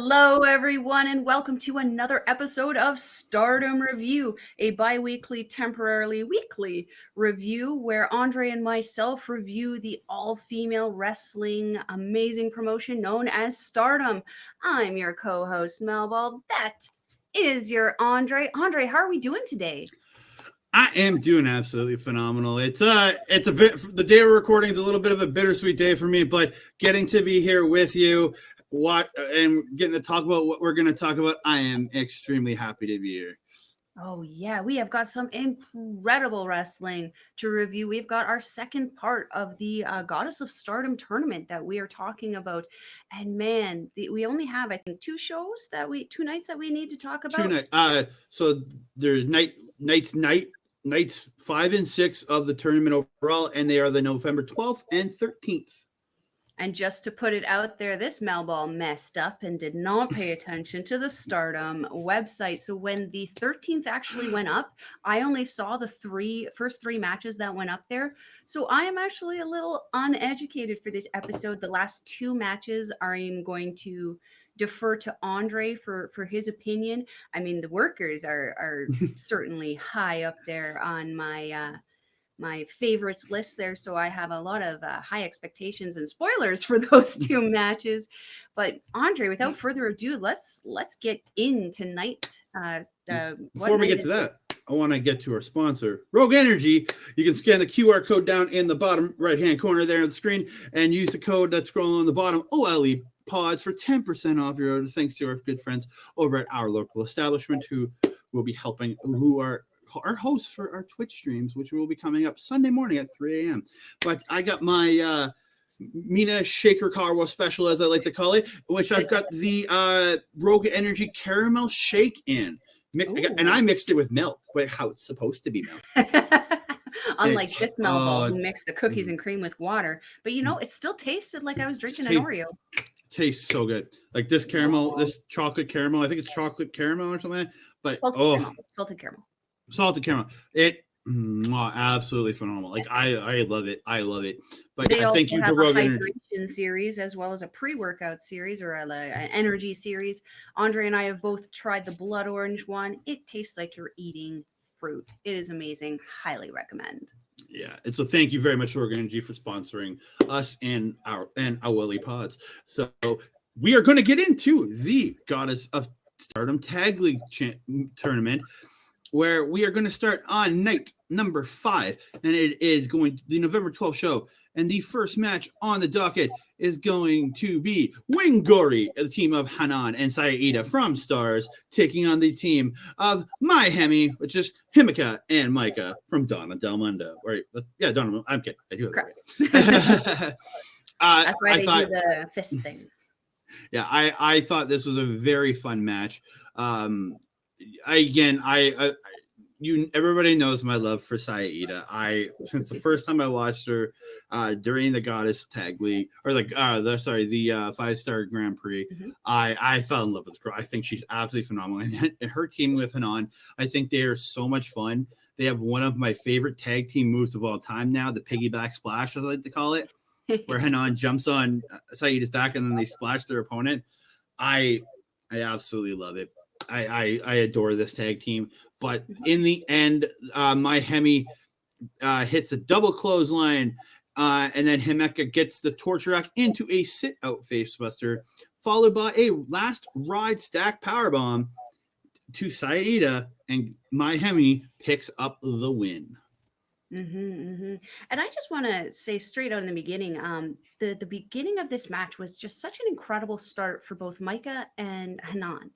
Hello, everyone, and welcome to another episode of Stardom Review, a bi-weekly, temporarily weekly review where Andre and myself review the all-female wrestling amazing promotion known as Stardom. I'm your co-host, Melball. That is your Andre. Andre, how are we doing today? I am doing absolutely phenomenal. It's a bit, the day we're recording is a little bit of a bittersweet day for me, but getting to be here with you, and getting to talk about what we're going to talk about, I am extremely happy to be here. Oh, yeah, we have got some incredible wrestling to review. We've got our second part of the Goddess of Stardom Tournament that we are talking about. And man, we only have, I think, two nights that we need to talk about. So there's nights 5 and 6 of the tournament overall, and they are the November 12th and 13th. And just to put it out there, this Melball messed up and did not pay attention to the Stardom website. So when the 13th actually went up, I only saw the first three matches that went up there. So I am actually a little uneducated for this episode. The last two matches I'm going to defer to Andre for his opinion. I mean, the workers are certainly high up there on my favorites list there, so I have a lot of high expectations and spoilers for those two matches. But Andre, without further ado, let's get in tonight. Before we get to that, I want to get to our sponsor, Rogue Energy. You can scan the QR code down in the bottom right-hand corner there on the screen and use the code that's scrolling on the bottom, OLE Pods, for 10% off your order, thanks to our good friends over at our local establishment who will be helping, who are our hosts for our Twitch streams, which will be coming up Sunday morning at 3 a.m. But I got my Mina Shaker Carwa special, as I like to call it, which I've got the Rogue Energy Caramel Shake in. And I mixed it with milk, how it's supposed to be milk. Unlike this Melball, who mixed the cookies and cream with water. But you know, it still tasted like I was drinking an Oreo. Tastes so good. Like this caramel, this chocolate caramel. I think it's chocolate caramel or something. But salted caramel. Salted caramel. It absolutely phenomenal. Like I love it. I love it. But I thank you to Rogue Energy series as well as a pre-workout series or an energy series. Andre and I have both tried the blood orange one. It tastes like you're eating fruit. It is amazing. Highly recommend. Yeah, and so thank you very much, Rogue Energy, for sponsoring us and our Willy Pods. So we are going to get into the Goddess of Stardom Tag League Tournament, where we are going to start on night number 5, and it is going to the November 12th show. And the first match on the docket is going to be Wingori, the team of Hanan and Iida from Stars, taking on the team of My Hemi, which is Himeka and Maika from Donna Del Mundo. Right? Yeah, Donna. I'm kidding. I do it right. That's why they do the fist thing. Yeah, I thought this was a very fun match. Everybody knows my love for Iida. Since the first time I watched her during the Goddess Tag League or the 5-star Grand Prix, I fell in love with her. I think she's absolutely phenomenal. And her team with Hanan, I think they are so much fun. They have one of my favorite tag team moves of all time now, the piggyback splash, as I like to call it, where Hanan jumps on Iida's back and then they splash their opponent. I absolutely love it. I adore this tag team, but in the end, My Hemi hits a double clothesline, and then Himeka gets the torture rack into a sit-out facebuster, followed by a last ride stack powerbomb to Iida, and My Hemi picks up the win. And I just want to say straight out in the beginning, the beginning of this match was just such an incredible start for both Maika and Hanan.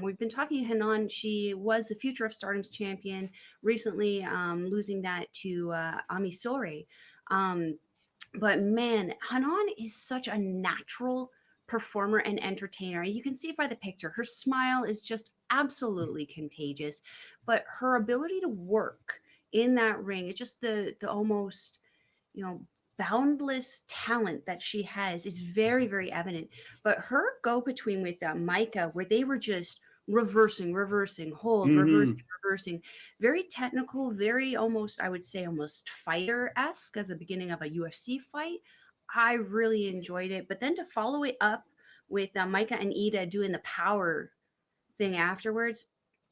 We've been talking to Hanan. She was the Future of Stardom's champion, recently losing that to Sohrei. But man, Hanan is such a natural performer and entertainer. You can see it by the picture. Her smile is just absolutely contagious, but her ability to work in that ring, it's just the almost, boundless talent that she has is very, very evident. But her go between with Maika, where they were just reversing, hold, reversing, very technical, very almost, I would say, almost fighter-esque as a beginning of a UFC fight. I really enjoyed it. But then to follow it up with Maika and Iida doing the power thing afterwards.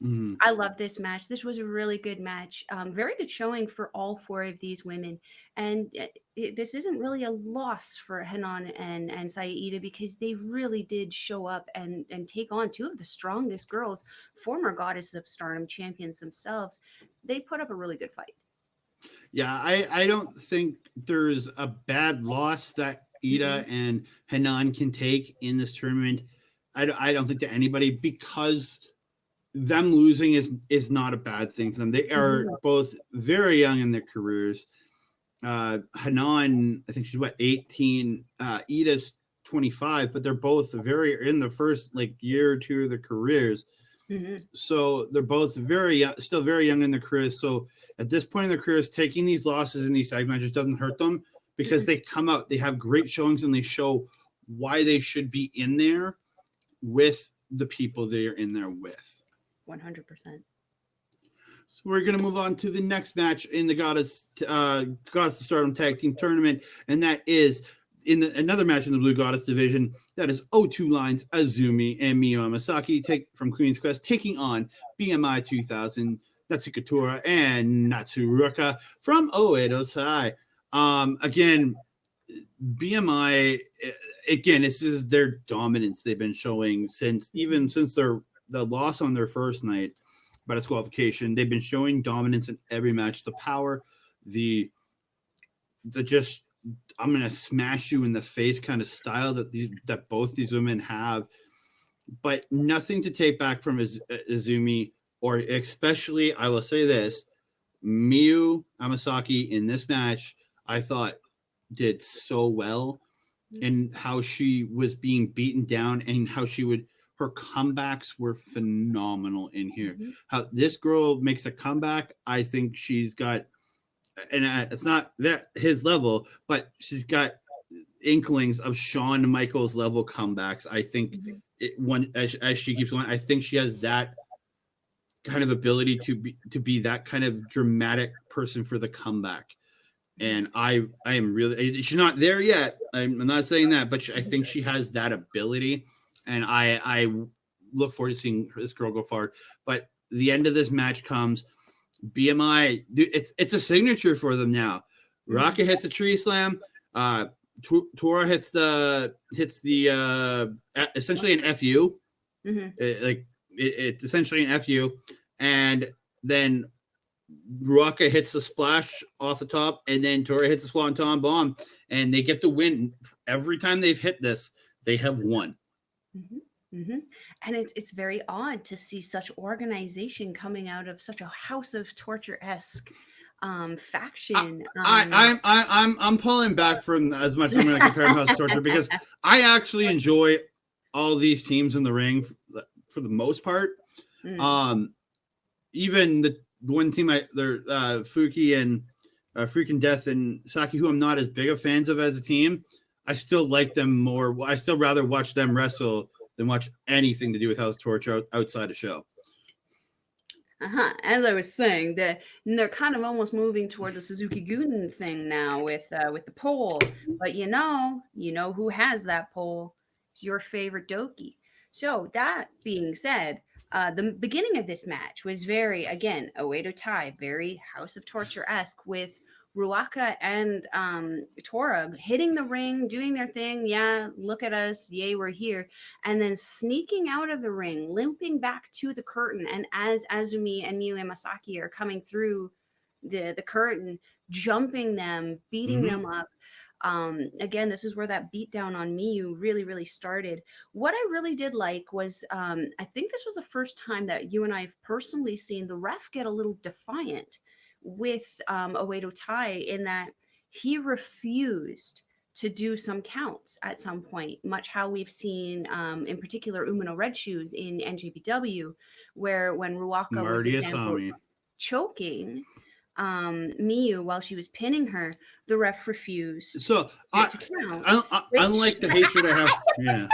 Mm. I love this match. This was a really good match. Very good showing for all four of these women. And this isn't really a loss for Hanan and Iida because they really did show up and take on two of the strongest girls, former Goddess of Stardom champions themselves. They put up a really good fight. Yeah, I don't think there's a bad loss that Iida and Hanan can take in this tournament. I don't think to anybody, because them losing is not a bad thing for them. They are both very young in their careers. Hanan, I think she's 18. Iida's 25, but they're both very in the first like year or two of their careers. So they're both still very young in their careers. So at this point in their careers, taking these losses in these tag matches doesn't hurt them because they come out, they have great showings, and they show why they should be in there with the people they are in there with. 100%. So we're going to move on to the next match in the Goddess of Stardom Tag Team Tournament, and that is another match in the Blue Goddess division. That is O2 Lines, Azumi, and Miyu Amasaki from Queen's Quest taking on BMI 2000, Natsuko Tora, and Ruaka from Oedo Tai. Again, BMI, this is their dominance they've been showing since the loss on their first night by disqualification. They've been showing dominance in every match. The power, the just I'm gonna smash you in the face kind of style that both these women have, but nothing to take back from Azumi, or especially I will say this, Miyu Amasaki in this match. I thought did so well in how she was being beaten down and how her comebacks were phenomenal in here. How this girl makes a comeback, I think she's got, and it's not that his level, but she's got inklings of Shawn Michaels level comebacks. I think as she keeps going, I think she has that kind of ability to be that kind of dramatic person for the comeback. And I am really, she's not there yet. I'm not saying that, but I think she has that ability. And I look forward to seeing this girl go forward. But the end of this match comes. BMI, it's a signature for them now. Ruaka hits a tree slam. Tora hits the essentially an FU. It's essentially an FU, and then Ruaka hits the splash off the top, and then Tora hits the Swanton Bomb, and they get the win. Every time they've hit this, they have won. And it's very odd to see such organization coming out of such a House of Torture-esque faction. I'm pulling back from as much as I'm going to compare House of Torture because I actually enjoy all these teams in the ring for the most part. Even the one team, Fuki and Freaking Death and Saki, who I'm not as big of fans of as a team, I still like them more. I still rather watch them wrestle than watch anything to do with House of Torture outside a show. As I was saying, they're kind of almost moving towards the Suzuki Gun thing now with the pole. But you know who has that pole? It's your favorite Doki. So that being said, the beginning of this match was very, again, Oedo Tai, very House of Torture-esque, with Ruaka and Tora hitting the ring, doing their thing. Yeah, look at us. Yay, we're here. And then sneaking out of the ring, limping back to the curtain. And as Azumi and Miyu Amasaki are coming through the curtain, jumping them, beating them up. Again, this is where that beatdown on Miyu really, really started. What I really did like was, I think this was the first time that you and I have personally seen the ref get a little defiant with Oedo Tai, in that he refused to do some counts at some point, much how we've seen in particular Umino Red Shoes in NJPW, where when Ruaka was choking Miyu while she was pinning her, the ref refused. So I unlike the hatred I have, yeah.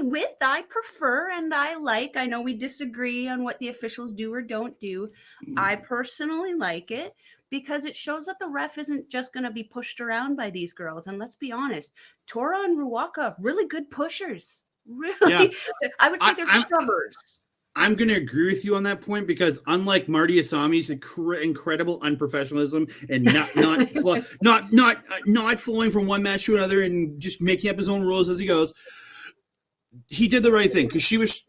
With I prefer and I like. I know we disagree on what the officials do or don't do. I personally like it because it shows that the ref isn't just going to be pushed around by these girls. And let's be honest, Tora and Ruaka, really good pushers. Really, I would say they're shovers. I'm going to agree with you on that point, because unlike Marty Asami's incredible unprofessionalism and not flowing from one match to another and just making up his own rules as he goes, he did the right thing, because she was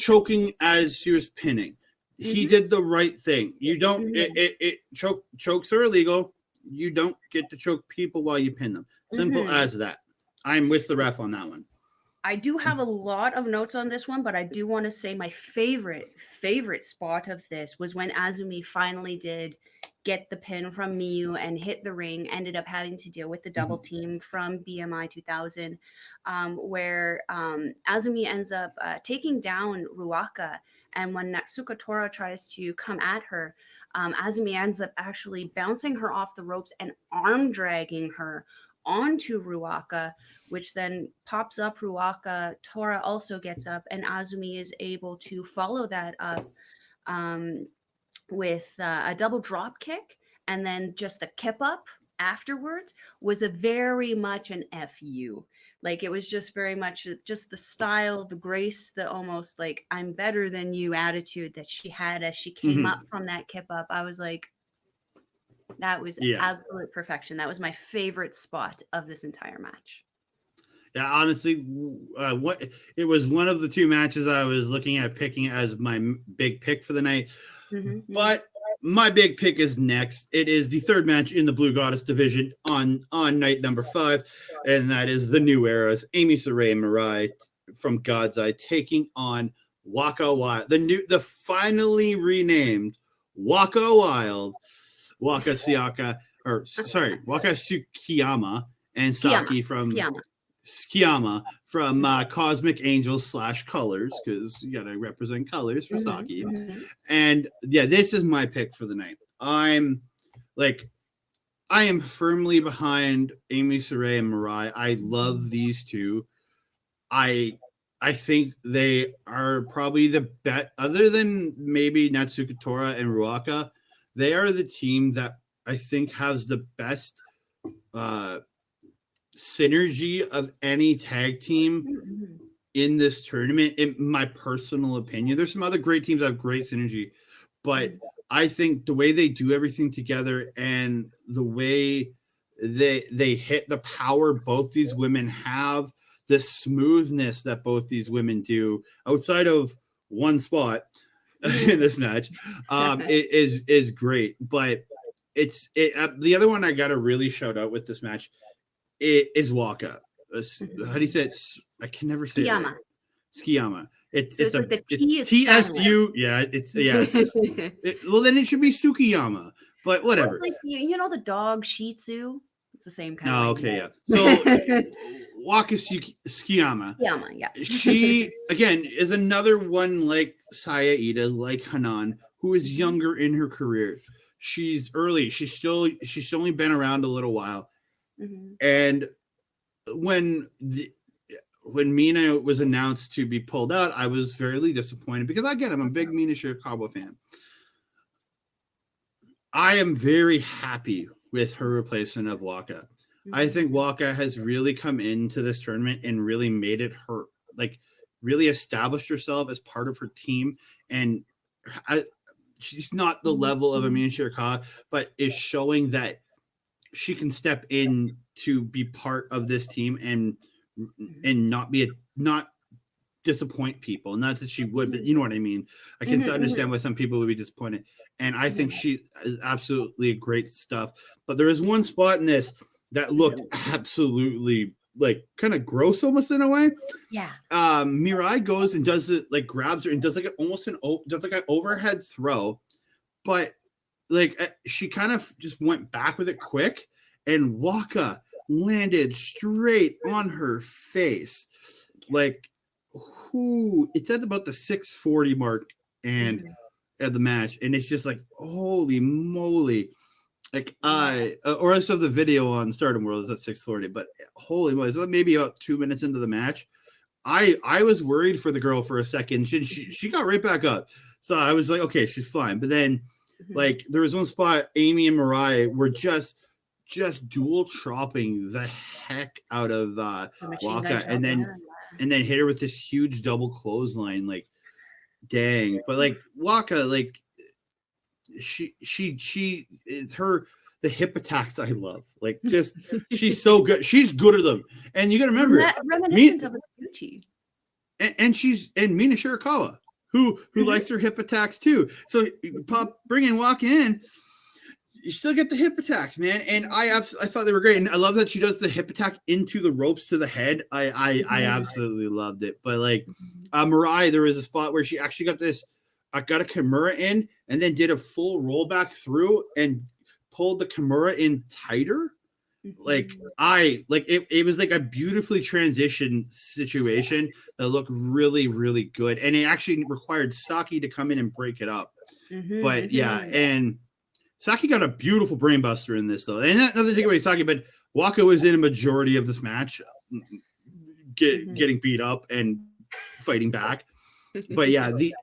choking as she was pinning. He did the right thing. You don't chokes are illegal. You don't get to choke people while you pin them. Simple as that. I'm with the ref on that one. I do have a lot of notes on this one, but I do want to say my favorite spot of this was when Azumi finally did get the pin from Miyu and hit the ring, ended up having to deal with the double team from BMI 2000, where Azumi ends up taking down Ruaka. And when Natsuko Tora tries to come at her, Azumi ends up actually bouncing her off the ropes and arm dragging her onto Ruaka, which then pops up Ruaka. Tora also gets up, and Azumi is able to follow that up with a double drop kick, and then just the kip up afterwards was a very much an FU. Like, it was just very much just the style, the grace, the almost like I'm better than you attitude that she had as she came up from that kip up. I was like, that was absolute perfection. That was my favorite spot of this entire match. Yeah, honestly, it was one of the two matches I was looking at picking as my big pick for the night. But my big pick is next. It is the third match in the Blue Goddess division on night number 5, and that is the New Era's Amy Sohrei and Mirai from God's Eye taking on Waka Wild, the finally renamed Waka Wild, Waka Tsukiyama and Saki from Tsukiyama from Cosmic Angels / Colors, because you gotta represent colors for Saki. And this is my pick for the night. I am firmly behind Amy Sohrei and Mirai. I love these two. I think they are probably the best, other than maybe Natsuko Tora and Ruaka. They are the team that I think has the best synergy of any tag team in this tournament, in my personal opinion. There's some other great teams that have great synergy, but I think the way they do everything together and the way they hit the power both these women have, the smoothness that both these women do outside of one spot in this match, is great. But the other one I got to really shout out with this match is Waka. How do you say it? I can never say Tsukiyama. it. Tsukiyama. It's like the T is TSU. Yeah, it's yes. Well, then it should be Tsukiyama. But whatever. Well, it's like the dog Shih Tzu. It's the same kind. Oh, okay, yeah. So Waka Tsukiyama. Yeah. She again is another one like Saya Iida, like Hanan, who is younger in her career. She's early. She's only been around a little while. And when Mina was announced to be pulled out, I was fairly disappointed, because again, I'm a big Mina Shirakawa fan. I am very happy with her replacement of Waka. I think Waka has really come into this tournament and really made it her, really established herself as part of her team. And she's not the level of Mina Shirakawa, but is showing that she can step in to be part of this team and not disappoint people. Not that she would, but you know what I mean. I can understand why some people would be disappointed. And I think she is absolutely great stuff. But there is one spot in this that looked absolutely kind of gross, almost in a way. Yeah. Mirai goes and does it, grabs her and does an overhead throw, but she kind of just went back with it quick, and Waka landed straight on her face. It's at about the 640 mark and at the match, and it's just holy moly. Or I saw the video on Stardom-World is at 640, but holy moly, so maybe about 2 minutes into the match, I was worried for the girl for a second. She got right back up, so I was like, okay, she's fine. But then Like there was one spot, Amy and Mirai were just dual chopping the heck out of Waka, and then hit her with this huge double clothesline. Like, dang! But like Waka, like she it's her. The hip attacks I love. Like, just she's so good. She's good at them. And you got to remember, reminiscent of Gucci. And Mina Shirakawa, who likes her hip attacks too. So bringing Waka in, you still get the hip attacks, man. And I thought they were great. And I love that she does the hip attack into the ropes to the head. I absolutely loved it. But like Mirai, there was a spot where she actually got a Kimura in and then did a full rollback through and pulled the Kimura in tighter. Like it was like a beautifully transitioned situation that looked really, really good. And it actually required Saki to come in and break it up. But yeah, and Saki got a beautiful brainbuster in this though. And not to take away Saki, but Waka was in a majority of this match getting beat up and fighting back. But yeah, the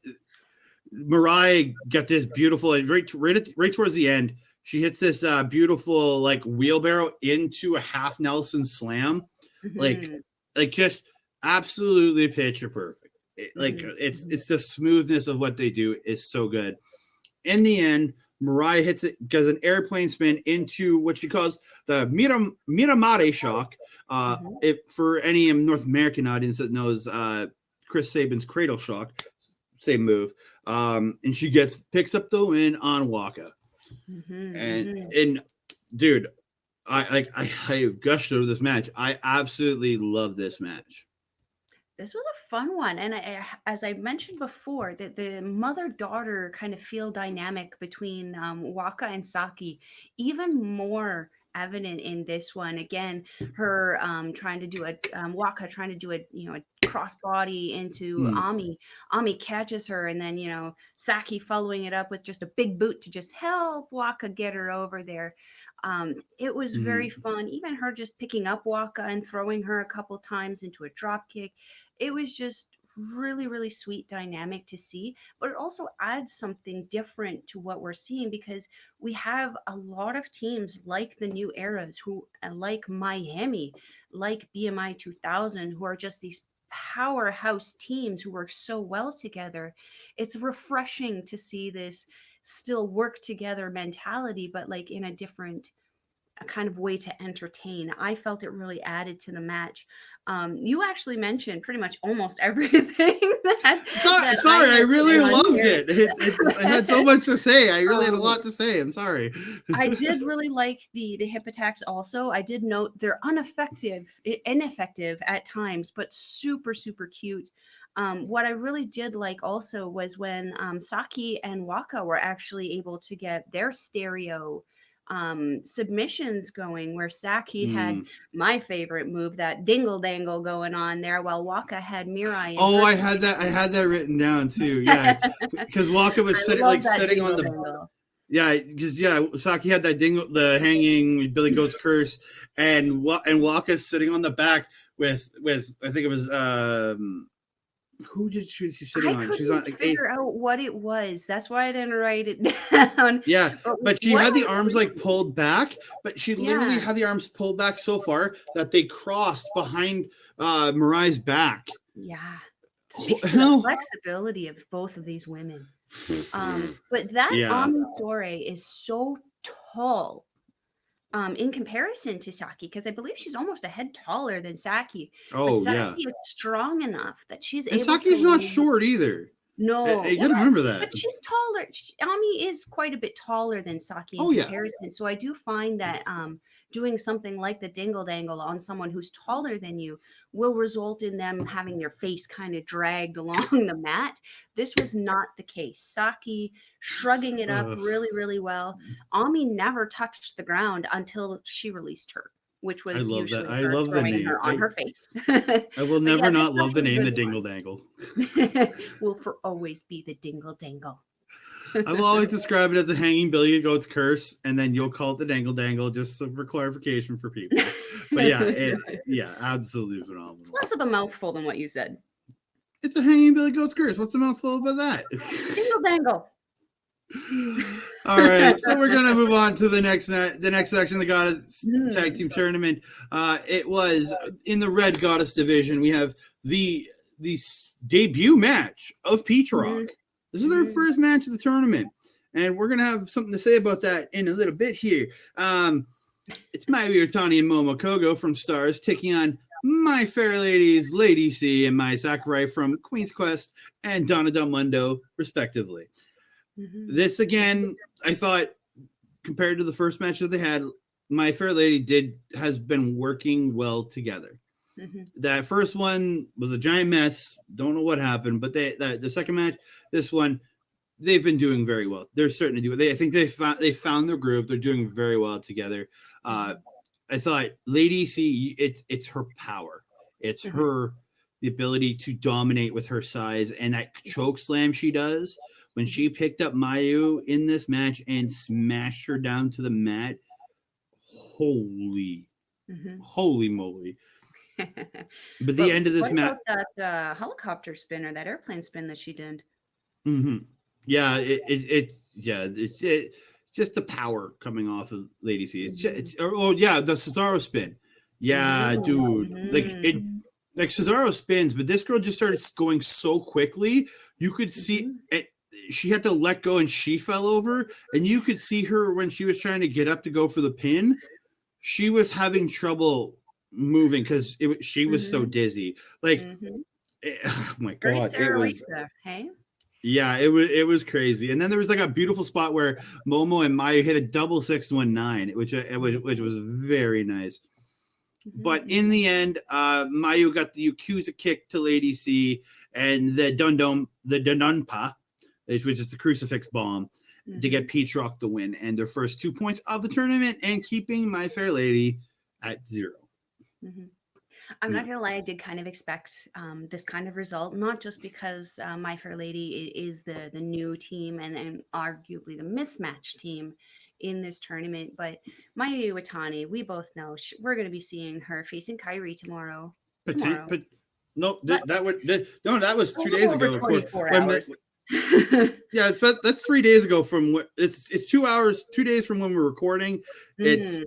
Mirai got this beautiful right towards the end. She hits this beautiful like wheelbarrow into a half Nelson slam, like just absolutely picture perfect. It's the smoothness of what they do is so good. In the end, Mirai does an airplane spin into what she calls the Miramare shock. For any North American audience that knows Chris Sabin's cradle shock, same move. And she picks up the win on Waka. And dude, I gushed over this match. I absolutely love this match. This was a fun one, and as I mentioned before, that the mother-daughter kind of feel dynamic between Waka and Saki, even more evident in this one. Again, her trying to do Waka trying to do a crossbody into Ami. Ami catches her, and then Saki following it up with just a big boot to just help Waka get her over there. It was very fun. Even her just picking up Waka and throwing her a couple times into a drop kick. It was just really, really sweet dynamic to see, but it also adds something different to what we're seeing because we have a lot of teams like the New Eras who like Miami, like BMI 2000, who are just these powerhouse teams who work so well together. It's refreshing to see this still work together mentality, but like in a different kind of way to entertain. I felt it really added to the match. You actually mentioned pretty much almost everything. Sorry, I really loved it. I had so much to say. I really had a lot to say. I'm sorry. I did really like the hip attacks also. I did note they're ineffective at times, but super, super cute. What I really did like also was when Saki and Waka were actually able to get their stereo submissions going, where Saki had my favorite move, that dingle dangle going on there, while Waka had Mirai. I had that written down too. Yeah, because Waka was sitting on the. Yeah, because Saki had that the hanging Billy Goat's curse, and Waka's sitting on the back with I think it was who did she sitting on? She's on. Figure out what it was. That's why I didn't write it down. Yeah, but she had the arms like pulled back, but she literally had the arms pulled back so far that they crossed behind Mirai's back. Yeah, speaks to the flexibility of both of these women. But that Sohrei is so tall. In comparison to Saki, because I believe she's almost a head taller than Saki. Oh, but Saki is strong enough that she's able Saki's to not short either. No. You gotta remember that. But she's taller. Ami is quite a bit taller than Saki in comparison. So I do find that doing something like the dingle dangle on someone who's taller than you will result in them having their face kind of dragged along the mat. This was not the case. Saki shrugging it up really, really well. Ami never touched the ground until she released her, which was usually her throwing her on her face. I will never not love the name the dingle dangle. Will for always be the dingle dangle. I will always describe it as a hanging Billy Goat's curse, and then you'll call it the dangle dangle just for clarification for people. But absolutely phenomenal. It's less of a mouthful than what you said. It's a hanging Billy Goat's curse. What's the mouthful about that? Dingle dangle. All right, so we're gonna move on to the next section, the Goddess Tag Team Tournament. It was in the Red Goddess division. We have the debut match of Peach Rock. This is their first match of the tournament, and we're gonna have something to say about that in a little bit here. It's Miyu, Utami, and Momo Kogo from Stars taking on My Fair Ladies, Lady C, and Mai Sakurai from Queen's Quest and Donna Del Mundo, respectively. This again, I thought, compared to the first match that they had, My Fair Lady has been working well together. That first one was a giant mess. Don't know what happened, but the second match, this one, they've been doing very well. They're starting to do it. I think they found their groove. They're doing very well together. I thought Lady C, it's her power. It's the ability to dominate with her size and that choke slam she does. When she picked up Miyu in this match and smashed her down to the mat, holy moly. But the end of this match. That helicopter spin or that airplane spin that she did. Yeah, it's just the power coming off of Lady C. The Cesaro spin. Yeah, dude. Like Cesaro spins, but this girl just started going so quickly. You could see it. She had to let go and she fell over, and you could see her when she was trying to get up to go for the pin. She was having trouble moving because she was so dizzy. Like, oh my god, it was. Hey. Yeah, it was crazy. And then there was like a beautiful spot where Momo and Miyu hit a double 619, which was very nice. But in the end, Miyu got the Yakuza kick to Lady C and the Dundunpa, which is the crucifix bomb, to get Peach Rock the win and their first 2 points of the tournament and keeping My Fair Lady at 0. I'm not gonna lie, I did kind of expect this kind of result, not just because My Fair Lady is the new team and arguably the mismatched team in this tournament, but Miyu Watani, we both know we're going to be seeing her facing Kairi tomorrow. But no, that was 2 days ago. 24 hours. Yeah, that's 3 days ago from it's 2 hours, 2 days from when we're recording. It's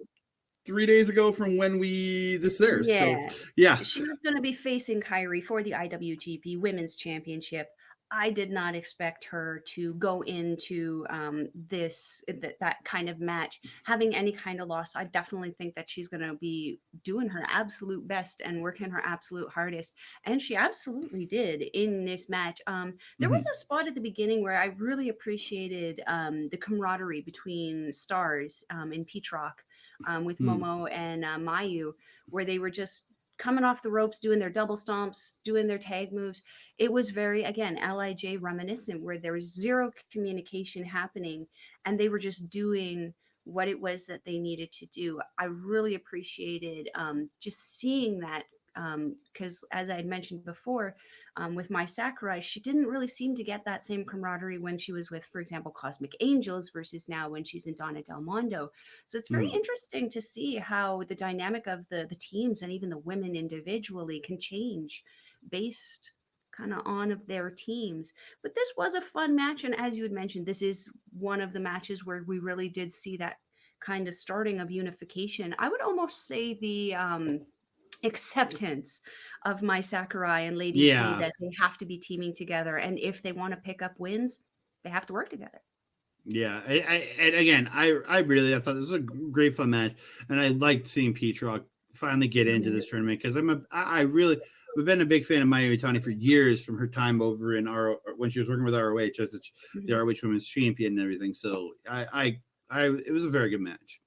3 days ago from when this airs. Yeah. So yeah, she was going to be facing Kairi for the IWGP Women's Championship. I did not expect her to go into that kind of match having any kind of loss. I definitely think that she's going to be doing her absolute best and working her absolute hardest, and she absolutely did in this match. There was a spot at the beginning where I really appreciated the camaraderie between Stars in Peach Rock with Momo and Miyu, where they were just coming off the ropes, doing their double stomps, doing their tag moves. It was very, again, LIJ reminiscent, where there was zero communication happening and they were just doing what it was that they needed to do. I really appreciated just seeing that because as I had mentioned before, with Mai Sakurai, she didn't really seem to get that same camaraderie when she was with, for example, Cosmic Angels versus now when she's in Donna Del Mondo. So it's very interesting to see how the dynamic of the teams and even the women individually can change based kind of on of their teams. But this was a fun match, and as you had mentioned, this is one of the matches where we really did see that kind of starting of unification. I would almost say the acceptance of Mai Sakurai and Lady C that they have to be teaming together, and if they want to pick up wins, they have to work together. Yeah, I really thought this was a great fun match, and I liked seeing Peach Rock finally get into this tournament because I've been a big fan of Miyu Utami for years from her time over in when she was working with ROH as the ROH Women's Champion and everything. So it was a very good match.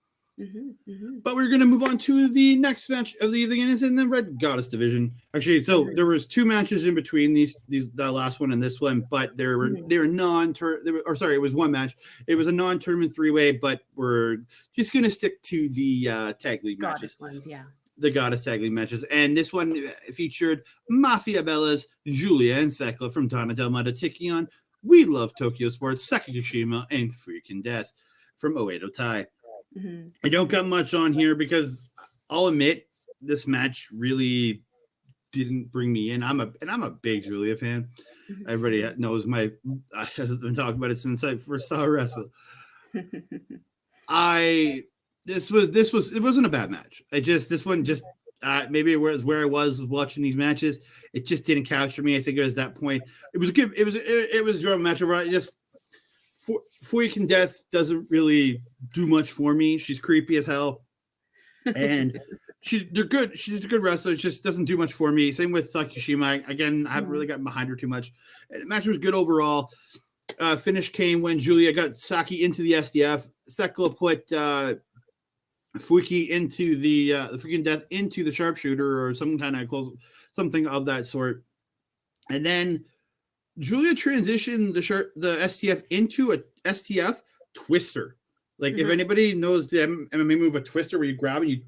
But we're going to move on to the next match of the evening, and it's in the Red Goddess division. Actually, so there was 2 matches in between the last one and this one, but they were it was one match. It was a non-tournament 3-way, but we're just going to stick to the tag league matches. Ones, yeah. The Goddess tag league matches, and this one featured Mafia Bellas, Giulia, and Thekla from Donna Del Mondo taking on We Love Tokyo Sports, Saki Kashima, and Freaking Death from Oedo Tai. I don't got much on here because I'll admit this match really didn't bring me in. I'm a big Giulia fan. Everybody knows I've been talking about it since I first saw her wrestle. It wasn't a bad match. This one just maybe it was where I was watching these matches. It just didn't capture me. I think it was that point. It was a good. It was a drama match overall. Fukigen Death doesn't really do much for me. She's creepy as hell, and they're good. She's a good wrestler. It just doesn't do much for me. Same with Kashima. Again, I haven't really gotten behind her too much. The match was good overall. Finish came when Giulia got Saki into the SDF. Thekla put Fuki into the Fukigen Death into the sharpshooter or some kind of something of that sort, and then Giulia transitioned the STF into a STF twister. Like if anybody knows the MMA move, a twister where you grab and you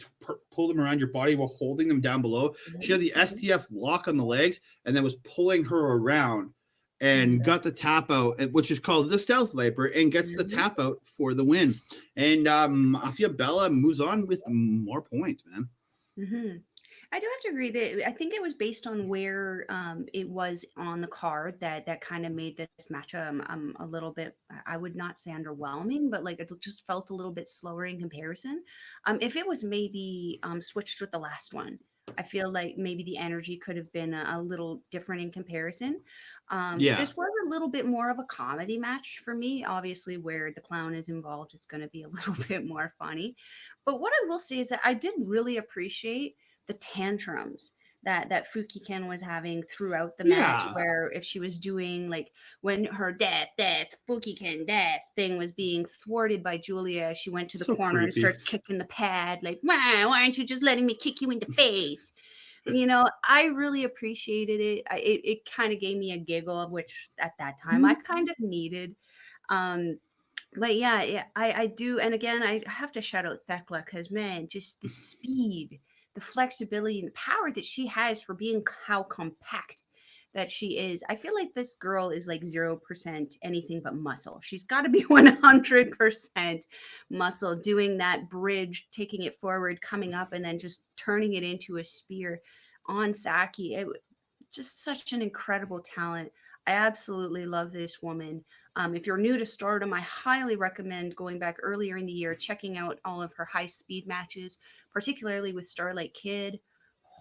pull them around your body while holding them down below. She had the STF lock on the legs and then was pulling her around and got the tap out, which is called the Stealth Viper, and gets the tap out for the win. And Mafia Bella moves on with more points, man. I do have to agree that I think it was based on where it was on the card that kind of made this match a little bit, I would not say underwhelming, but like it just felt a little bit slower in comparison. If it was maybe switched with the last one, I feel like maybe the energy could have been a little different in comparison. This was a little bit more of a comedy match for me. Obviously, where the clown is involved, it's going to be a little bit more funny. But what I will say is that I did really appreciate the tantrums that Fukigen was having throughout the match, where if she was doing like when her death, Fukigen death thing was being thwarted by Giulia, she went to the corner and started kicking the pad, like, why aren't you just letting me kick you in the face? You know, I really appreciated it. It kind of gave me a giggle, of which at that time I kind of needed. But yeah, I do. And again, I have to shout out Thekla because, man, just the speed, the flexibility, and the power that she has for being how compact that she is. I feel like this girl is like 0% anything but muscle. She's got to be 100% muscle, doing that bridge, taking it forward, coming up, and then just turning it into a spear on Saki. Just such an incredible talent. I absolutely love this woman. If you're new to Stardom, I highly recommend going back earlier in the year, checking out all of her high speed matches, particularly with Starlight Kid.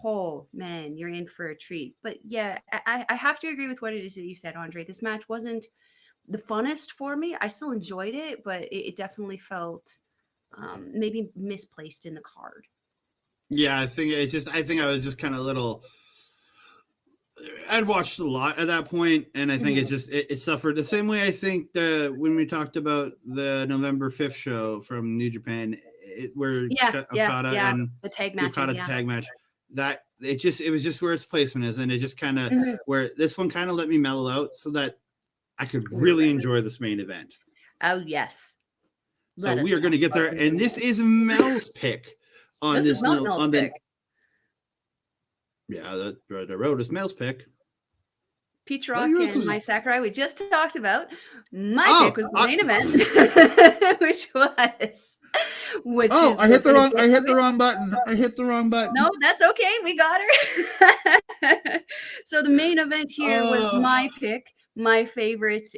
Oh man, you're in for a treat. But yeah, I have to agree with what it is that you said, Andre. This match wasn't the funnest for me. I still enjoyed it, but it definitely felt maybe misplaced in the card. Yeah, I think I was just kind of a little. I'd watched a lot at that point, and I think it suffered the same way. I think when we talked about the November 5th show from New Japan, where Okada and the tag matches, tag match, that it was just where its placement is, and it just kind of where this one kind of let me mellow out so that I could really enjoy this main event. Oh yes. So we are going to get there, and this is Mel's pick on this pick. Yeah, the road is Mel's pick. Peach Rock and my Sakurai we just talked about. My pick was the main event, which was. I hit the wrong button. No, that's okay. We got her. So the main event here was my pick. My favorite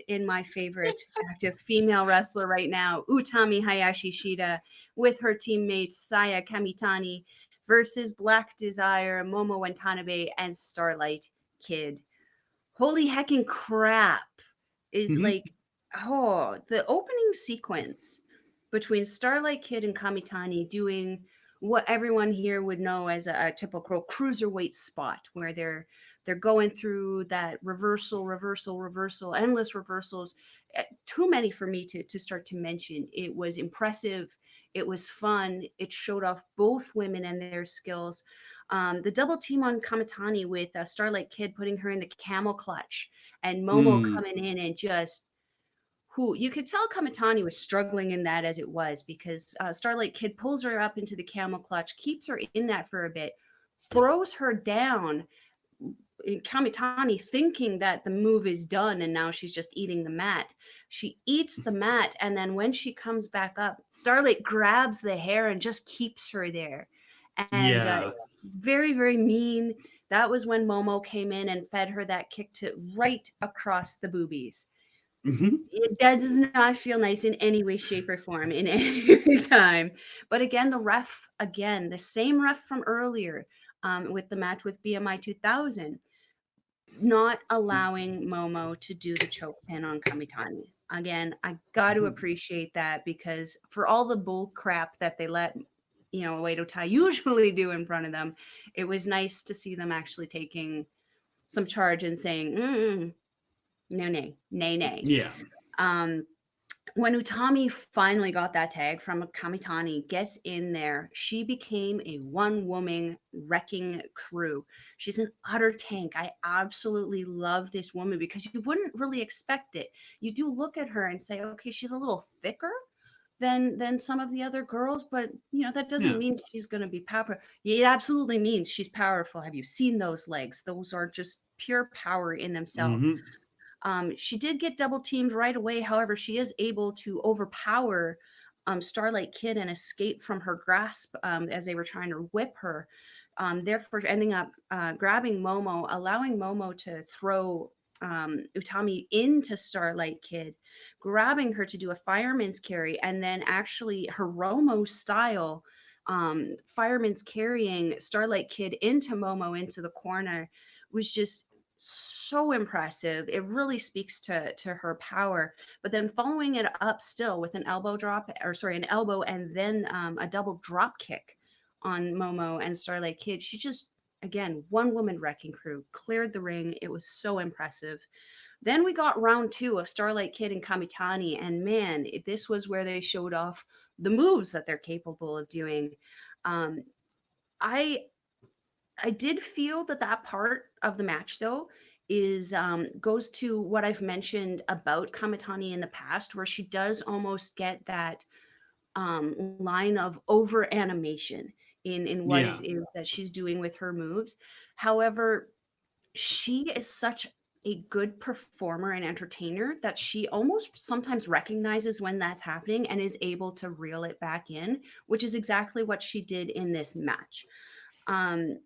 active female wrestler right now, Utami Hayashishita, with her teammate Saya Kamitani versus Black Desire, Momo Watanabe, and Starlight Kid. Holy heckin' crap is like, the opening sequence between Starlight Kid and Kamitani doing what everyone here would know as a typical cruiserweight spot, where they're going through that reversal, endless reversals. Too many for me to start to mention. It was impressive. It was fun. It showed off both women and their skills. The double team on Kamitani with Starlight Kid putting her in the camel clutch and Momo coming in and just you could tell Kamitani was struggling in that as it was, because Starlight Kid pulls her up into the camel clutch, keeps her in that for a bit, throws her down. Kamitani thinking that the move is done and now she's just eating the mat. She eats the mat, and then when she comes back up, Starlight grabs the hair and just keeps her there. And very, very mean. That was when Momo came in and fed her that kick to right across the boobies. That does not feel nice in any way, shape, or form in any time. But again, the same ref from earlier, with the match with BMI 2000, not allowing Momo to do the choke pin on Kamitani. Again, I got to appreciate that, because for all the bull crap that they let, Oedo Tai usually do in front of them, it was nice to see them actually taking some charge and saying, no, nay, nay, nay. Yeah. When Utami finally got that tag from Kamitani, gets in there, she became a one-woman wrecking crew. She's an utter tank. I absolutely love this woman, because you wouldn't really expect it. You do look at her and say, okay, she's a little thicker than some of the other girls, but that doesn't mean she's going to be powerful. It absolutely means she's powerful. Have you seen those legs? Those are just pure power in themselves. She did get double teamed right away. However, she is able to overpower Starlight Kid and escape from her grasp as they were trying to whip her. Therefore, ending up grabbing Momo, allowing Momo to throw Utami into Starlight Kid, grabbing her to do a fireman's carry, and then actually Hiromo style fireman's carrying Starlight Kid into Momo into the corner was just so impressive. It really speaks to her power. But then following it up still with an elbow drop, or sorry, an elbow, and then a double drop kick on Momo and Starlight Kid. She just, again, one woman wrecking crew, cleared the ring. It was so impressive. Then we got round 2 of Starlight Kid and Kamitani, and man, this was where they showed off the moves that they're capable of doing. Um, I I did feel that part of the match, though, is goes to what I've mentioned about Kamitani in the past, where she does almost get that line of over animation in what Yeah. it is that she's doing with her moves. However, she is such a good performer and entertainer that she almost sometimes recognizes when that's happening and is able to reel it back in, which is exactly what she did in this match. Um,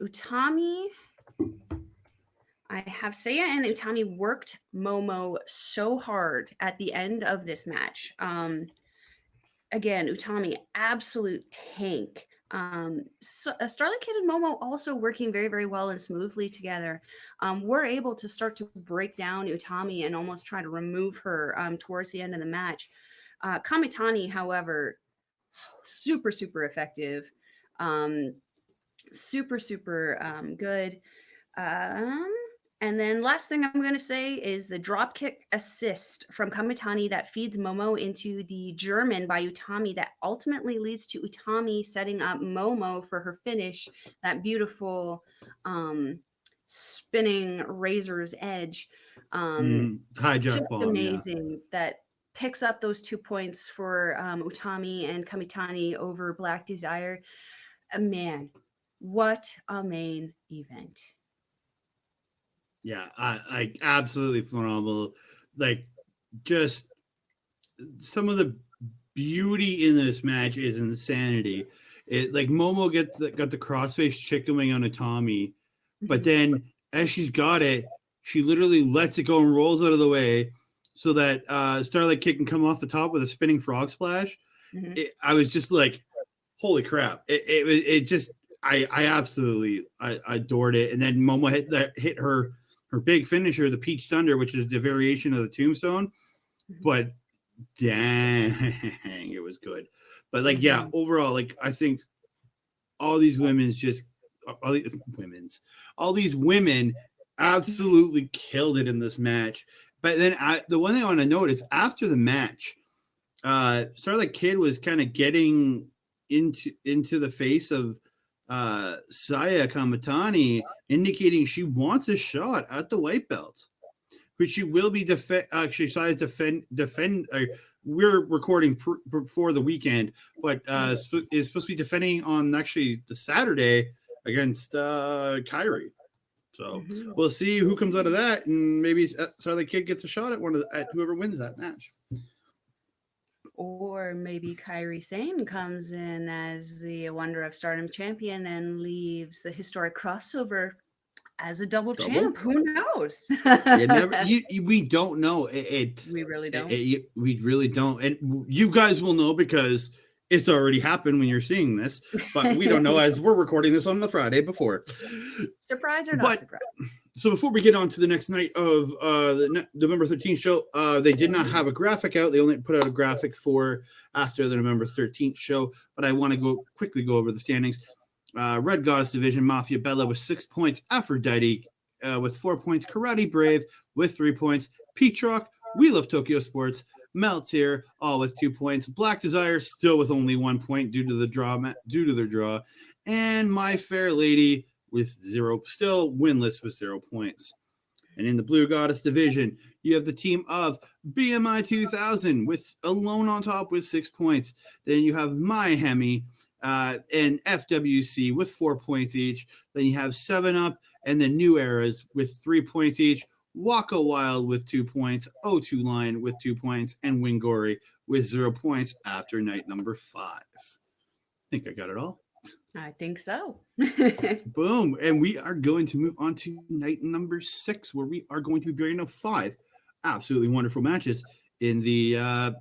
Utami, I have Seiya and Utami worked Momo so hard at the end of this match. Again, Utami, absolute tank. Starlight Kid and Momo also working very, very well and smoothly together. We're able to start to break down Utami and almost try to remove her towards the end of the match. Kamitani, however, super, super effective. Um, super, super good. Um, and then last thing I'm going to say is the dropkick assist from Kamitani that feeds Momo into the German by Utami that ultimately leads to Utami setting up Momo for her finish, that beautiful spinning razor's edge. Hijack Just bomb. Yeah. amazing that picks up those 2 points for Utami and Kamitani over Black Desire. Man, what a main event. Yeah. I absolutely phenomenal. Like, just some of the beauty in this match is insanity. It like Momo got the crossface chicken wing on Utami, but then as she's got it, she literally lets it go and rolls out of the way so that Starlight Kid can come off the top with a spinning frog splash. I was just like, holy crap! It just I absolutely I adored it. And then Momo hit her big finisher, the Peach Thunder, which is the variation of the Tombstone, but dang, it was good. But like, yeah, overall, like I think all these all these women absolutely killed it in this match. But then the one thing I want to note is after the match, Starlight Kid was kind of getting into the face of Saya Kamitani, indicating she wants a shot at the white belt, which she will be actually Saya's defend. We're recording before the weekend, but is supposed to be defending on actually the Saturday against Kyrie. So we'll see who comes out of that, and maybe Starlight Kid gets a shot at at whoever wins that match. Or maybe Kairi Sane comes in as the Wonder of Stardom champion and leaves the historic crossover as a double Double? champ. Who knows? You never. We don't know. We really don't. We really don't, and you guys will know because it's already happened when you're seeing this. But we don't know as we're recording this on the Friday before. Surprise or not But surprise? so before we get on to the next night of the November 13th show, they did not have a graphic out. They only put out a graphic for after the November 13th show. But I want to quickly go over the standings. Red Goddess Division, Mafia Bella with 6 points. Aphrodite with 4 points. Karate Brave with 3 points. Peatrock, We Love Tokyo Sports, Meltier all with 2 points. Black Desire still with only 1 point due to their draw. And My Fair Lady with 0, still winless with 0 points. And in the Blue Goddess Division, you have the team of BMI 2000 with alone on top with 6 points. Then you have My Hemi and FWC with 4 points each. Then you have 7 Up and the New Eras with 3 points each. Waka Wild with 2 points. O2 Line with 2 points. And Wingori with 0 points after night number 5. I think I got it all. I think so. Boom. And we are going to move on to night number 6, where we are going to be bringing up 5 absolutely wonderful matches in the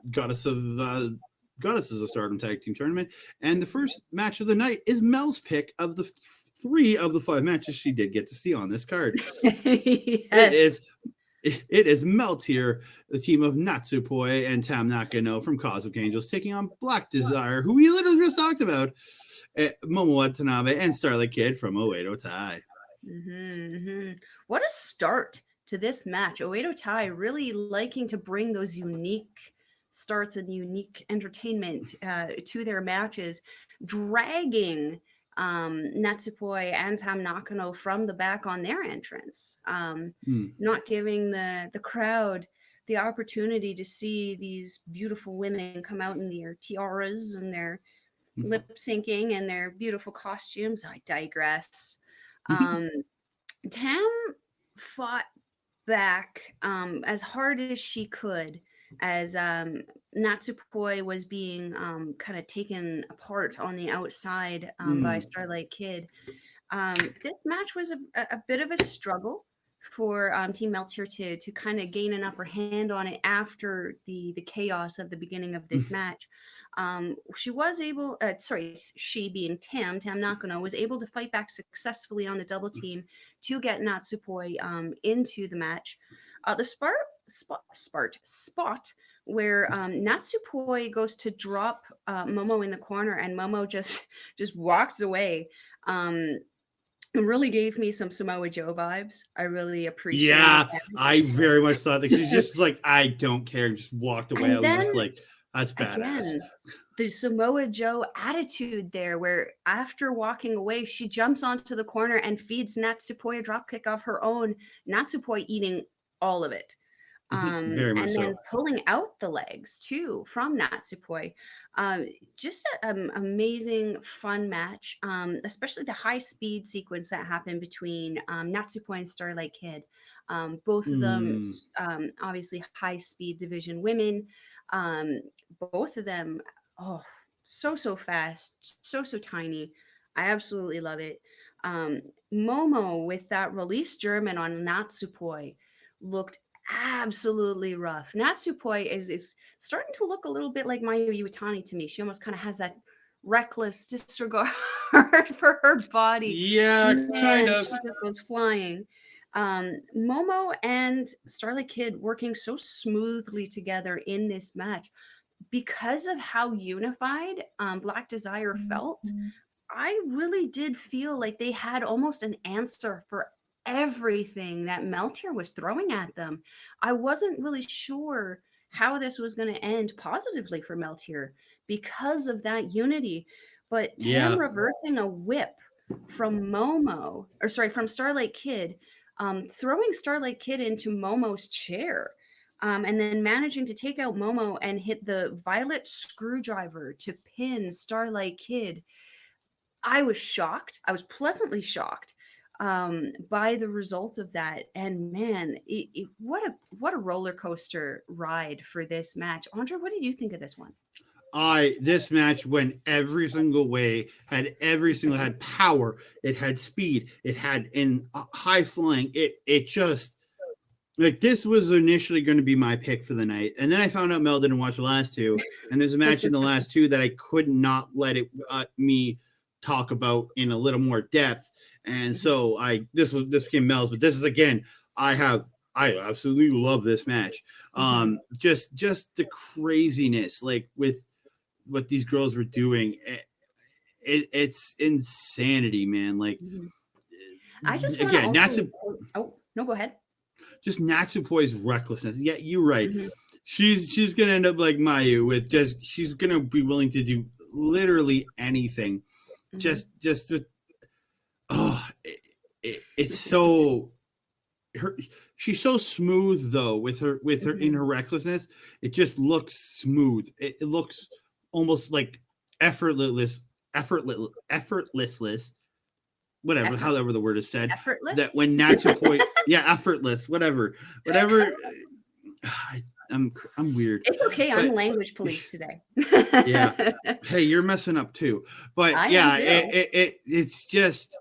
Goddesses of Stardom Tag Team Tournament. And the first match of the night is Mel's pick of the 3 of the 5 matches she did get to see on this card. Yes. It is Meltier, the team of Natsupoi and Tam Nakano from Cosmic Angels, taking on Black Desire, who we literally just talked about, Momo Watanabe, and Starlight Kid from Oedo Tai. What a start to this match. Oedo Tai really liking to bring those unique starts and unique entertainment to their matches, dragging Natsupoi and Tam Nakano from the back on their entrance, not giving the crowd the opportunity to see these beautiful women come out in their tiaras and their lip syncing and their beautiful costumes. I digress. Tam fought back as hard as she could as Natsupoi was being kind of taken apart on the outside by Starlight Kid. This match was a bit of a struggle for Team Meltier to kind of gain an upper hand on it after the chaos of the beginning of this match. She was able, she being Tam Nakano, was able to fight back successfully on the double team to get Natsupoi into the match. The spot where Natsupoi goes to drop Momo in the corner and Momo just walks away. It really gave me some Samoa Joe vibes. I really appreciate it. Yeah, I very much thought that she's just like, I don't care, and just walked away. I was just like, that's badass. Again, the Samoa Joe attitude there, where after walking away, she jumps onto the corner and feeds Natsupoi a dropkick of her own. Natsupoi eating all of it. Very much and then so. Pulling out the legs too from Natsupoi. Just an amazing, fun match, especially the high speed sequence that happened between Natsupoi and Starlight Kid. Both of them, obviously, high speed division women. Both of them, so fast, so tiny. I absolutely love it. Momo with that release German on Natsupoi looked absolutely rough. Natsupoi is starting to look a little bit like Miyu Iwatani to me. She almost kind of has that reckless disregard for her body. Yeah, kind of. She just goes flying. Momo and Starlight Kid working so smoothly together in this match because of how unified Black Desire felt. I really did feel like they had almost an answer for everything that Meltier was throwing at them. I wasn't really sure how this was going to end positively for Meltier because of that unity. But Tam reversing a whip from from Starlight Kid, throwing Starlight Kid into Momo's chair. And then managing to take out Momo and hit the violet screwdriver to pin Starlight Kid. I was shocked. I was pleasantly shocked by the result of that. And man, what a roller coaster ride for this match. Andre, what did you think of this one? This match went every single way, had power, it had speed, it had in high flying, it just like this was initially going to be my pick for the night, and then I found out Mel didn't watch the last two, and there's a match in the last two that I could not let it me talk about in a little more depth, and so this became Mel's, but this is again I absolutely love this match. Just the craziness, like with what these girls were doing, it's insanity, man. Like I just again, oh no, go ahead. Just Natsupoi's recklessness. Yeah, you're right. She's gonna end up like Miyu with she's gonna be willing to do literally anything. Just it's so she's so smooth though with her in her recklessness. It just looks smooth. It looks almost like effortless. Whatever, however the word is said. Effortless? That when Natsupoi, effortless, whatever. I'm weird. It's okay. I'm language police today. Yeah. Hey, you're messing up too. But it's just,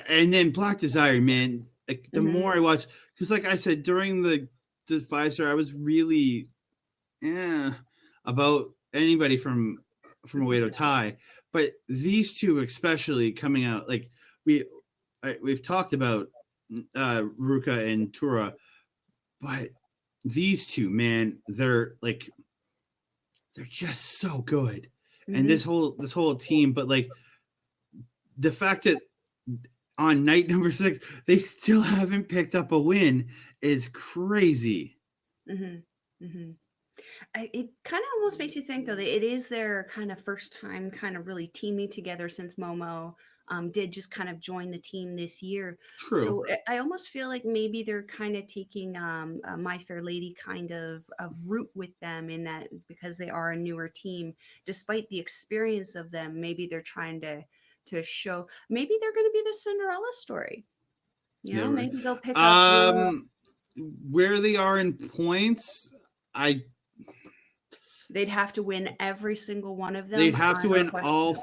and then Black Desire, man. Like the more I watch, because like I said during the 5-star, I was really, about anybody from Oedo Tai, but these two especially coming out, like we've talked about Ruaka and Tora, but these two, man, they're just so good. And this whole team, but like the fact that on night number 6 they still haven't picked up a win is crazy. It kind of almost makes you think though that it is their kind of first time kind of really teaming together since Momo did just kind of join the team this year. True. So I almost feel like maybe they're kind of taking a My Fair Lady kind of route with them in that because they are a newer team, despite the experience of them, maybe they're trying to show, maybe they're going to be the Cinderella story. You know, maybe they'll pick up where they are in points. They'd have to win every single one of them. They'd have to win all.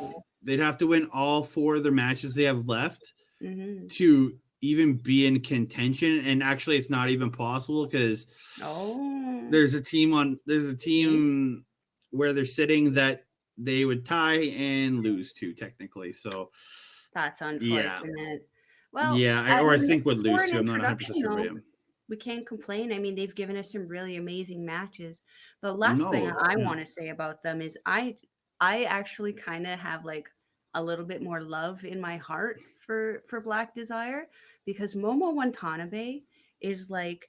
They'd have to win all 4 of their matches they have left to even be in contention. And actually, it's not even possible because there's a team where they're sitting that they would tie and lose to technically. So that's unfortunate. Yeah. Well, I think would lose to. I'm not 100% sure. But we can't complain. I mean, they've given us some really amazing matches. The last thing I want to say about them is I actually kind of have like a little bit more love in my heart for Black Desire because Momo Watanabe is like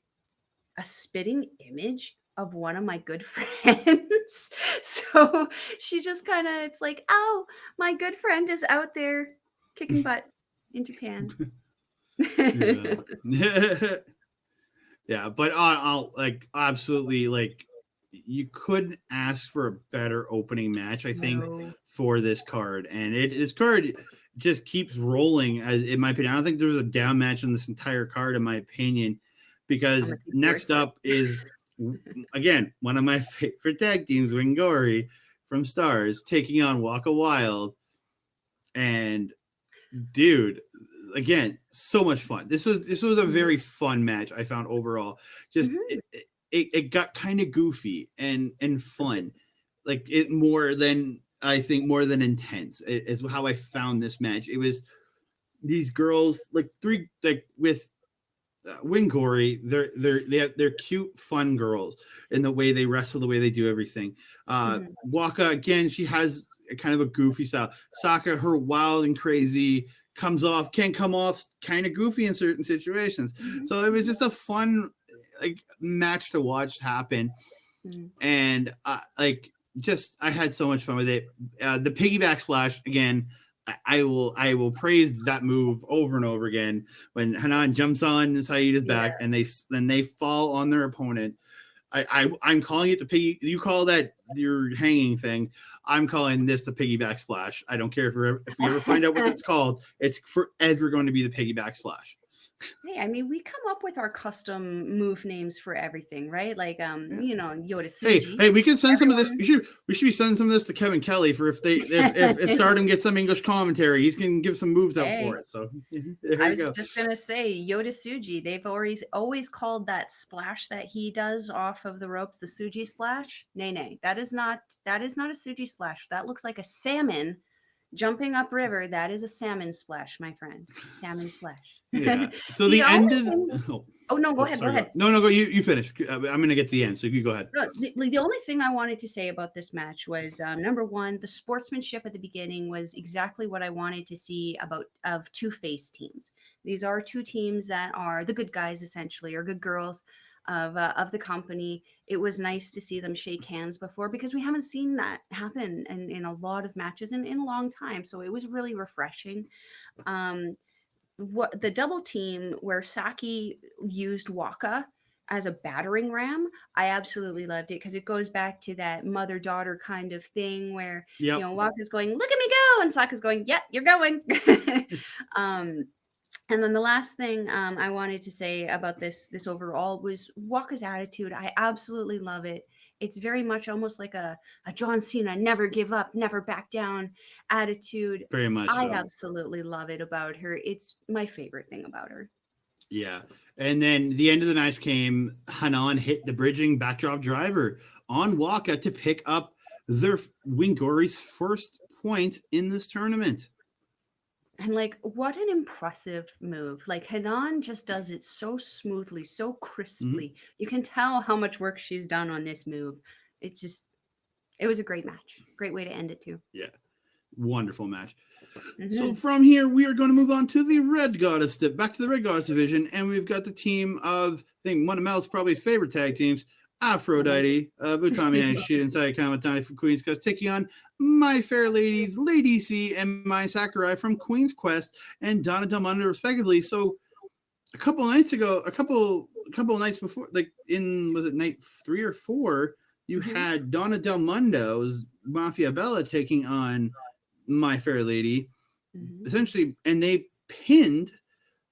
a spitting image of one of my good friends. So she just kind of, it's like, oh, my good friend is out there kicking butt in Japan. Yeah, but I'll like absolutely like you couldn't ask for a better opening match, I think, for this card. And this card just keeps rolling, as in my opinion. I don't think there was a down match on this entire card, in my opinion, because next up is, again, one of my favorite tag teams, Wingori from Stars, taking on Waka Wild. And dude, again, so much fun. This was a very fun match, I found overall. Just it got kind of goofy and fun, like it more than intense. It is how I found this match. It was these girls, like with Wingori, they're cute, fun girls in the way they wrestle, the way they do everything. Waka, again, she has a kind of a goofy style. Saka, her wild and crazy, can come off kind of goofy in certain situations. So it was just a fun match to watch happen. And I had so much fun with it. The piggyback splash, again, I will praise that move over and over again when Hanan jumps on Saida's back and they fall on their opponent. I'm calling it the piggy. You call that your hanging thing. I'm calling this the piggyback splash. I don't care if we ever find out what it's called. It's forever going to be the piggyback splash. Hey, I mean, we come up with our custom move names for everything, right? Like, Yeah. Yoda Hey, Suji. hey, we can send some of this. Everyone, We should be sending some of this to Kevin Kelly for if Stardom gets some English commentary, he's gonna give some moves out for hey, it. So there I you was go. just gonna say Yoda Suji. They've always called that splash that he does off of the ropes the Suji splash. Nay, nay, that is not a Suji splash. That looks like a salmon jumping upriver. That is a salmon splash, my friend. Salmon splash. Yeah. So The the only end of thing. oh, Oh no, go oh ahead. Go sorry, go. ahead. No, no, go. You finish. I'm gonna get to the end, so you go ahead. No, the only thing I wanted to say about this match was number one, the sportsmanship at the beginning was exactly what I wanted to see about of two face teams. These are two teams that are the good guys essentially, or good girls of the company. It was nice to see them shake hands before because we haven't seen that happen in a lot of matches in a long time. So it was really refreshing. Um, what the double team where Saki used Waka as a battering ram, I absolutely loved it because it goes back to that mother daughter kind of thing where Yep. Waka's going, "Look at me go," and Saka's going, "Yep, you're going." um, and then the last thing I wanted to say about this overall was Waka's attitude. I absolutely love it. It's very much almost like a John Cena, never give up, never back down attitude. Very much I so. absolutely love it about her. It's my favorite thing about her. Yeah. And then the end of the match came. Hanan hit the bridging backdrop driver on Waka to pick up their Wingori's first point in this tournament. And like, what an impressive move. Like, Hanan just does it so smoothly, so Mhm. crisply. You can tell how much work she's done on this move. It just, it was a great match. Great way to end it, too. Yeah. Wonderful match. So Hmm. from here, we are going to move on to the Red Goddess, back to the Red Goddess division, and we've got the team of, I think, one of Mel's probably favorite tag teams, Aphrodite, Utami Hayashishita and Saya Kamitani from Queen's Quest, taking on My Fair Ladies, Lady C, and My Sakurai from Queen's Quest, and Donna Del Mondo, respectively. So a couple nights ago, a couple nights before, like was it night 3 or 4, you Hmm. had Donna Del Mondo's Mafia Bella taking on My Fair Lady, Hmm. essentially, and they pinned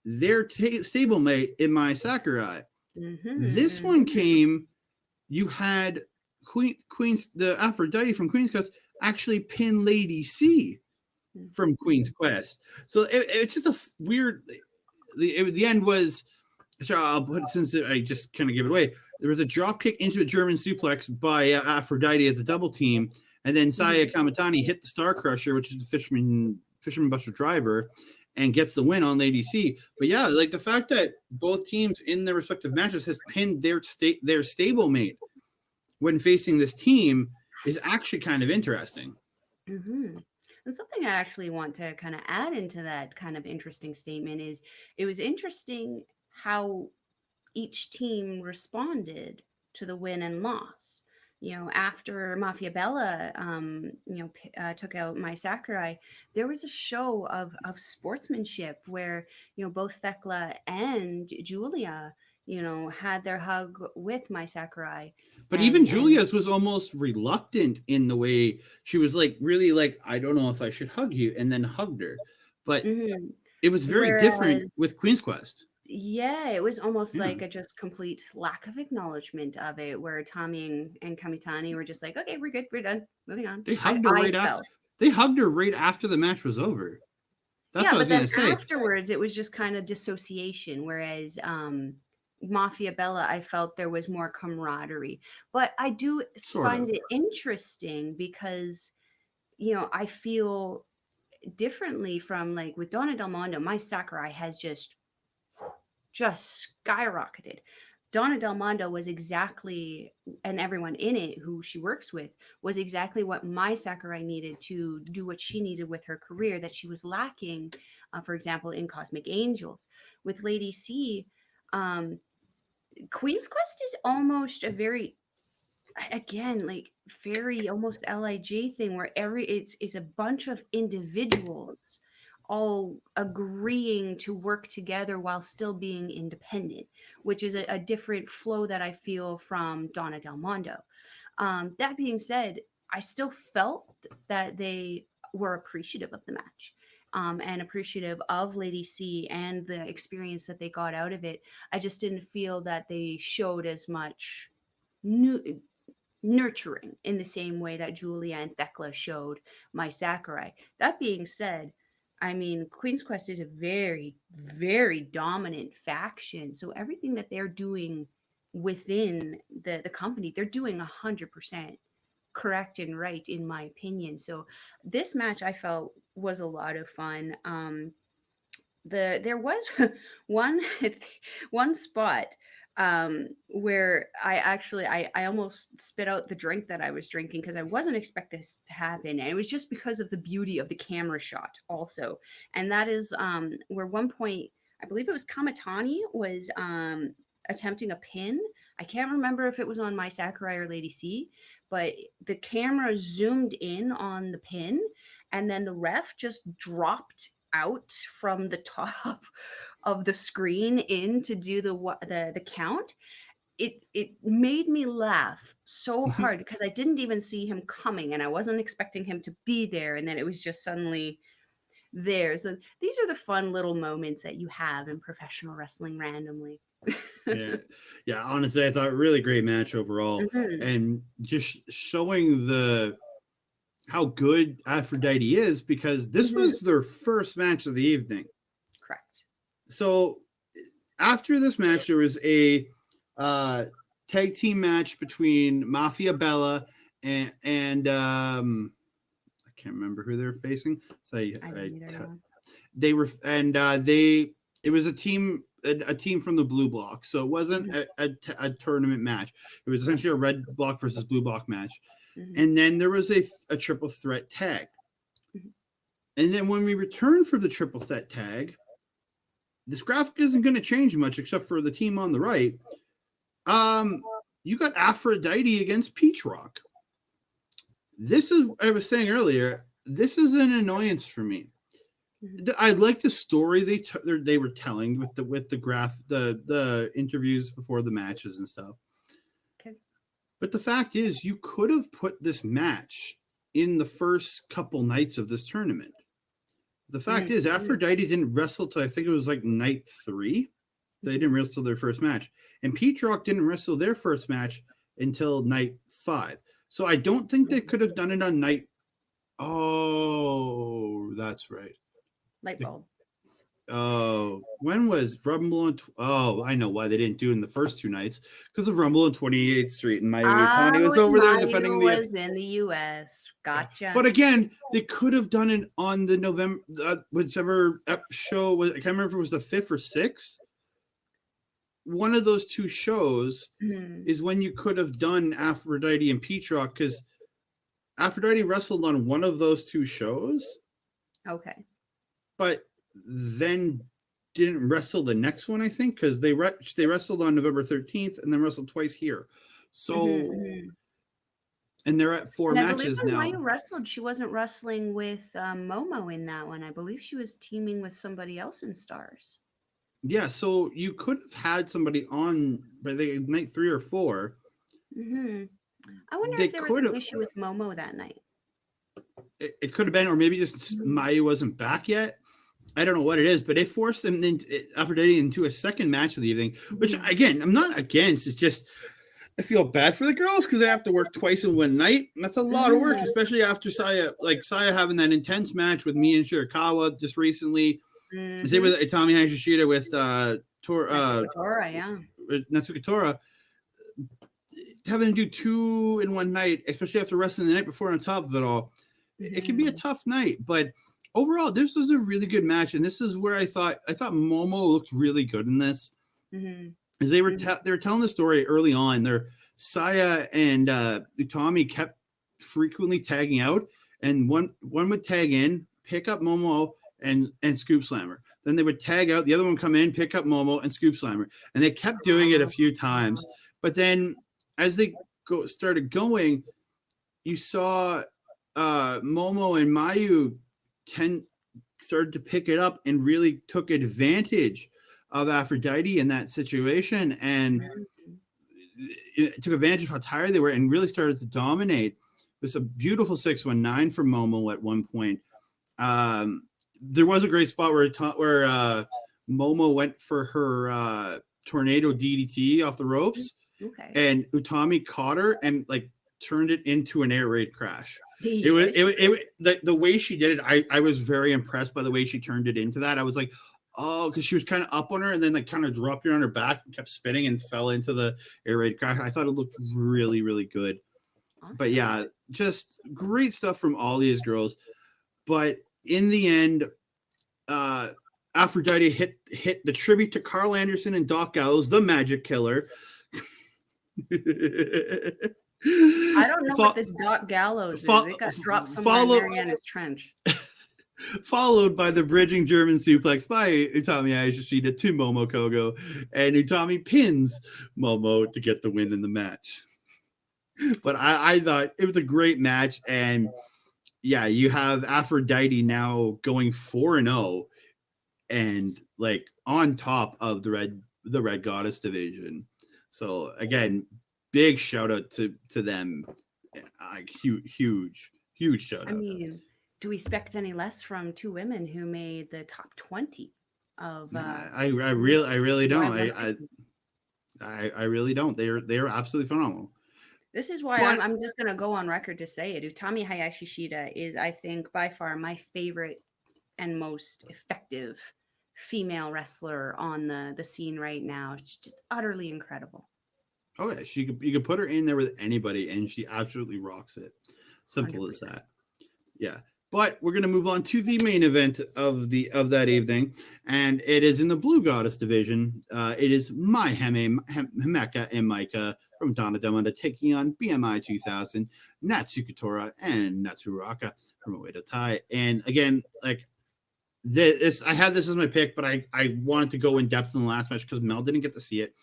their stablemate in My Sakurai. This one Hmm. came. You had the Aphrodite from Queen's Quest actually pin Lady C from Queen's Hmm. Quest. So it's just a weird. The end was. So I'll put since I just kind of give it away. There was a drop kick into a German suplex by Aphrodite as a double team, and then Saya Hmm. Kamitani hit the Star Crusher, which is the Fisherman Buster driver, and gets the win on Lady C. But yeah, like the fact that both teams in their respective matches has pinned their stablemate when facing this team is actually kind of interesting. Hmm. And something I actually want to kind of add into that kind of interesting statement is it was interesting how each team responded to the win and loss. After Mafia Bella, took out My Sakurai, there was a show of sportsmanship where both Thekla and Giulia, had their hug with My Sakurai, But even and Julia's was almost reluctant in the way she was like really like, I don't know if I should hug you, and then hugged her. But mhm. it was very different Whereas with Queen's Quest. yeah, it was almost Yeah. like a just complete lack of acknowledgement of it, where Tommy and Kamitani were just like, "Okay, we're good, we're done, moving on." They I hugged her I right after felt, they hugged her right after the match was over. That's yeah, what I but was then gonna say. afterwards, it was just kind of dissociation. Whereas Mafia Bella, I felt there was more camaraderie. But I do Sort find of. it interesting because I feel differently from like with Donna Del Mondo. My Sakurai has just skyrocketed. Donna Del Mondo was exactly, and everyone in it who she works with was exactly what my Sakurai needed to do what she needed with her career that she was lacking, for example, in Cosmic Angels. With Lady C, um, Queen's Quest is almost a very, again, like very almost LIJ thing where it's a bunch of individuals all agreeing to work together while still being independent, which is a different flow that I feel from Donna Del Mondo. That being said, I still felt that they were appreciative of the match. and appreciative of Lady C and the experience that they got out of it. I just didn't feel that they showed as much nurturing in the same way that Giulia and Thekla showed my Sakurai. That being said, I mean, Queen's Quest is a very, very dominant faction. So everything that they're doing within the company, they're doing 100% correct and right, in my opinion. So this match I felt was a lot of fun. There was one one spot where I almost spit out the drink that I was drinking because I wasn't expect this to happen, and it was just because of the beauty of the camera shot also. And that is where one point I believe it was Kamitani was attempting a pin. I can't remember if it was on my Sakurai or Lady C, but the camera zoomed in on the pin, and then the ref just dropped out from the top of the screen in to do the count. It made me laugh so hard because I didn't even see him coming, and I wasn't expecting him to be there, and then it was just suddenly there. So these are the fun little moments that you have in professional wrestling randomly. Yeah. Honestly, I thought really great match overall, and just showing how good Aphrodite is, because this was their first match of the evening. Correct. So after this match, there was a tag team match between Mafia Bella and I can't remember who they're facing. So they were, and it was a team from the blue block. So it wasn't a tournament match. It was essentially a red block versus blue block match. And then there was a triple threat tag. And then when we return for the triple threat tag, this graphic isn't going to change much except for the team on the right. You got Aphrodite against Peach Rock. This is, I was saying earlier, this is an annoyance for me. I like the story they were telling with the interviews before the matches and stuff. But the fact is, you could have put this match in the first couple nights of this tournament. The fact is, Aphrodite didn't wrestle till I think it was like night 3. They didn't wrestle their first match. And Peach Rock didn't wrestle their first match until night 5. So I don't think they could have done it on night. Oh, that's right. Light bulb. Oh, when was Rumble? I know why they didn't do it in the first 2 nights, because of Rumble on 28th Street, and Miyu Utami was over there defending the. Was in the U.S. Gotcha. But again, they could have done it on the November, whichever show was. I can't remember if it was the 5th or 6th. One of those 2 shows is when you could have done Aphrodite and Peach Rock, because Aphrodite wrestled on one of those 2 shows. Okay. But then didn't wrestle the next one, I think, because they wrestled on November 13th and then wrestled twice here. So, and they're at 4 matches now. When Maya wrestled, she wasn't wrestling with Momo in that one. I believe she was teaming with somebody else in Stars. Yeah, so you could have had somebody on by night 3 or 4. I wonder if there was an issue with Momo that night. It could have been, or maybe just Maya wasn't back yet. I don't know what it is, but it forced them Aphrodite into a second match of the evening, which again, I'm not against. It's just I feel bad for the girls because they have to work twice in one night. And that's a lot of work, especially after Saya having that intense match with me and Shirakawa just recently. Same with Utami Hayashishita with Tora, Natsuko Tora. Having to do 2 in one night, especially after wrestling the night before on top of it all, it can be a tough night. But overall, this was a really good match, and this is where I thought Momo looked really good in this. As they were telling the story early on, Saya and Utami kept frequently tagging out, and one would tag in, pick up Momo, and scoop slammer. Then they would tag out, the other one come in, pick up Momo, and scoop slammer. And they kept doing it a few times. But then as they started going, you saw Momo and Miyu started to pick it up and really took advantage of Aphrodite in that situation, and it took advantage of how tired they were and really started to dominate. It was a beautiful 619 for Momo at one point. there was a great spot where Momo went for her tornado DDT off the ropes, Okay. and Utami caught her and like turned it into an air raid crash. Yes. The way she did it, I was very impressed by the way she turned it into that. I was like, oh, because she was kind of up on her and then like kind of dropped her on her back and kept spinning and fell into the air raid crash. I thought it looked really, really good. Awesome. But yeah, just great stuff from all these girls. But in the end, Aphrodite hit the tribute to Carl Anderson and Doc Gallows, the Magic Killer. I don't know what this Doc Gallows is. It got dropped somewhere in Mariana's Trench. Followed by the bridging German suplex by Utami Hayashishita to Momo Kogo, and Utami pins Momo to get the win in the match. But I thought it was a great match, and yeah, you have Aphrodite now going 4-0, and like on top of the Red Goddess division. So again, big shout out to them. Like huge shout out. I mean, do we expect any less from two women who made the top 20 of? I really don't. I really don't. They're absolutely phenomenal. This is why I'm just gonna go on record to say it. Utami Hayashishita is, I think, by far my favorite and most effective female wrestler on the scene right now. It's just utterly incredible. Oh yeah, you could put her in there with anybody, and she absolutely rocks it. Simple 100%. As that. Yeah. But we're going to move on to the main event of that evening, and it is in the Blue Goddess division. It is Himeka and Maika from Donna Demona taking on BMI 2000, Natsuko Tora, and Ruaka from Oedo Tai. And again, like this, I had this as my pick, but I wanted to go in depth in the last match because Mel didn't get to see it.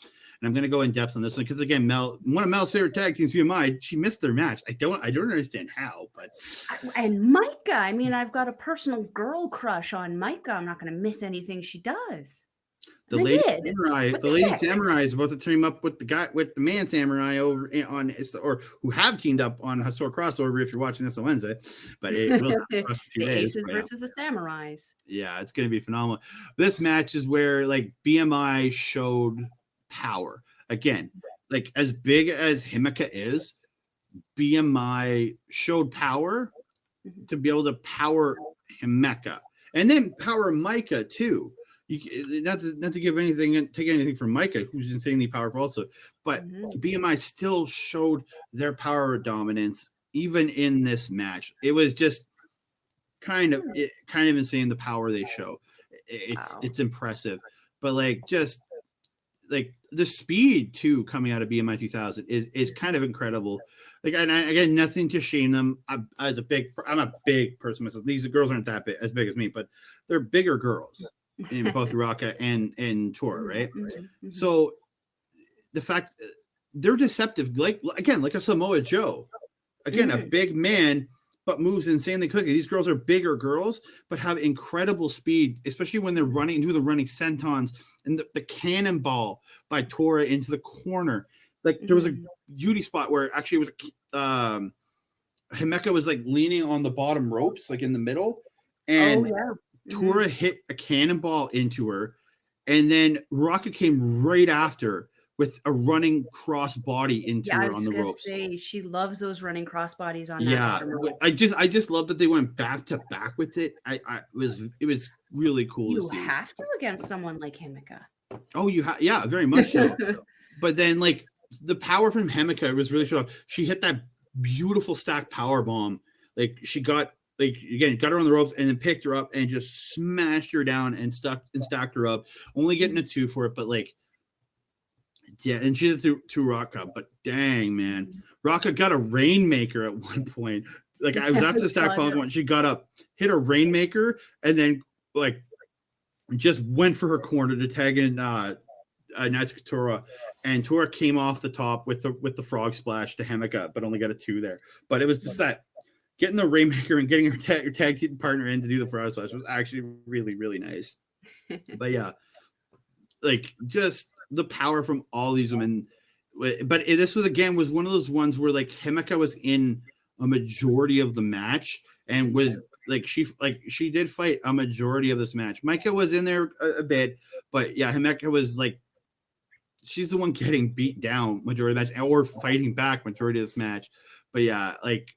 And I'm going to go in depth on this one because again, one of Mel's favorite tag teams, BMI, she missed their match. I don't understand how, but and Maika, I mean, I've got a personal girl crush on Maika. I'm not going to miss anything she does. The lady samurai is about to team up with the man samurai over on, or who have teamed up on Hasor crossover. If you're watching this on Wednesday, but it will across 2 days. Aces versus the samurais. Yeah, it's going to be phenomenal. This match is where like BMI showed power again. Like as big as Himeka is, BMI showed power to be able to power Himeka and then power Maika too. Not to give take anything from Maika, who's insanely powerful also, but BMI still showed their power dominance even in this match. It was just kind of insane the power they show. It's impressive, but like just like the speed too coming out of BMI 2000 is kind of incredible. Like, and again, nothing to shame them. I'm a big person myself. These girls aren't that big, as big as me, but they're bigger girls in both Ruaka and Tora, right? Mm-hmm. So the fact they're deceptive, like a Samoa Joe, again, a big man, but moves insanely quickly. These girls are bigger girls, but have incredible speed, especially when they're running, do the running sentons and the cannonball by Tora into the corner. Like there was a beauty spot where actually it was Himeka was like leaning on the bottom ropes, like in the middle, and Tora hit a cannonball into her, and then Ruaka came right after with a running cross body into her on the ropes. Say, she loves those running cross bodies on that bottom rope. I just love that they went back to back with it. It was really cool to see. You have to against someone like Himeka. Oh, yeah, very much so. But then like the power from Himeka was really showing up. She hit that beautiful stacked power bomb. Like she got her on the ropes and then picked her up and just smashed her down and stacked her up. Only getting a 2 for it, but like. Yeah, and she did to Ruaka, but dang, man. Ruaka got a Rainmaker at one point. Like, I was after the stack bomb one. She got up, hit a Rainmaker, and then, like, just went for her corner to tag in Natsuko Tora. And Tora came off the top with the frog splash to Himeka, but only got a 2 there. But it was just that getting the Rainmaker and getting her tag team partner in to do the frog splash was actually really, really nice. But, yeah, like, just the power from all these women. But this was one of those ones where like Himeka was in a majority of the match and was she did fight a majority of this match. Maika was in there a bit, but yeah, Himeka was like, she's the one getting beat down majority of the match or fighting back majority of this match. But yeah, like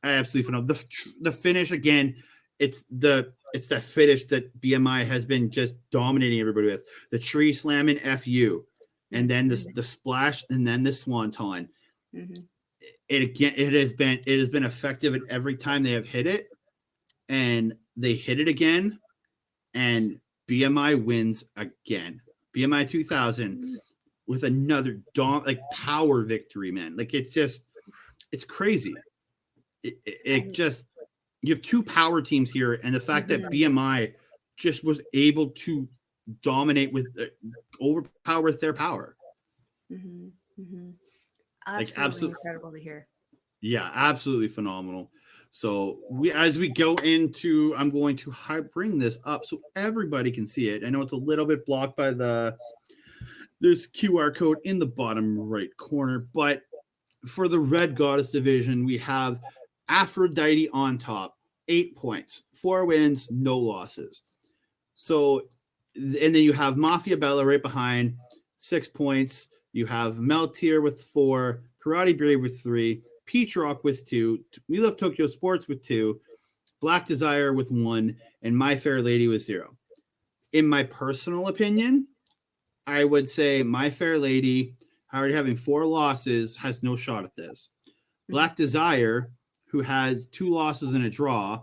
I absolutely phenomenal. The finish again, it's that finish that BMI has been just dominating everybody with. The tree slamming FU, and then the splash, and then the swanton. Mm-hmm. It has been effective at every time they have hit it, and they hit it again, and BMI wins again. BMI 2000 with another power victory, man. Like it's crazy. It just, you have two power teams here, and the fact that BMI just was able to dominate with overpower with their power. Absolutely incredible to hear. Yeah, absolutely phenomenal. So as we go into, I'm going to bring this up so everybody can see it. I know it's a little bit blocked by there's QR code in the bottom right corner, but for the Red Goddess division, we have Aphrodite on top, 8 points, 4 wins, no losses. So, and then you have Mafia Bella right behind, 6 points. You have Meltier with 4, Karate Brave with 3, Peach Rock with 2, We Love Tokyo Sports with 2, Black Desire with 1, and My Fair Lady with 0. In my personal opinion, I would say My Fair Lady, already having 4 losses, has no shot at this. Black Desire, who has 2 losses and a draw,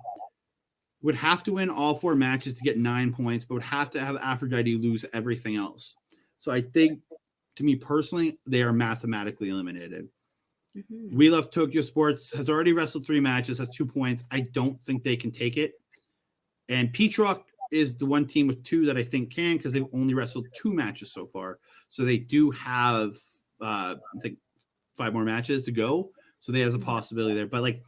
would have to win all 4 matches to get 9 points, but would have to have Aphrodite lose everything else. So I think, to me personally, they are mathematically eliminated. We Love Tokyo Sports has already wrestled 3 matches, has 2 points. I don't think they can take it. And Peach Rock is the one team with 2 that I think can, because they've only wrestled 2 matches so far. So they do have, I think, 5 more matches to go. So there's a possibility there. But like,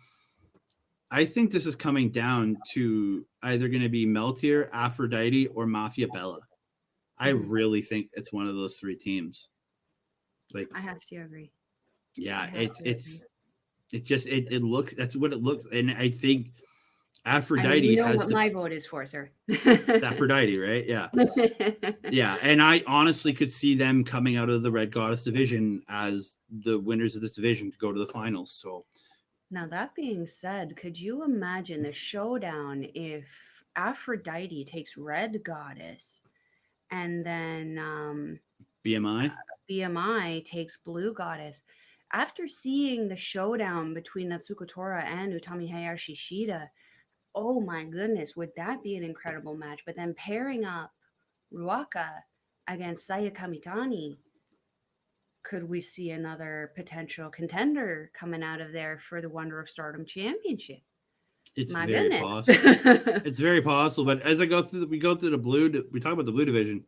I think this is coming down to either going to be Meltier, Aphrodite, or Mafia Bella. I really think it's one of those 3 teams. Like, I have to agree. Yeah, it looks, that's what it looks, and I think Aphrodite know has what my vote is for, sir. Aphrodite, right? Yeah. Yeah, and I honestly could see them coming out of the Red Goddess division as the winners of this division to go to the finals. So now, that being said, could you imagine the showdown if Aphrodite takes Red Goddess and then BMI takes Blue Goddess? After seeing the showdown between Natsuko Tora and Utami Hayashishita, oh my goodness, would that be an incredible match? But then pairing up Ruaka against Saya Kamitani, could we see another potential contender coming out of there for the Wonder of Stardom Championship? It's very possible. It's very possible. But as we go through the blue, we talk about the blue division.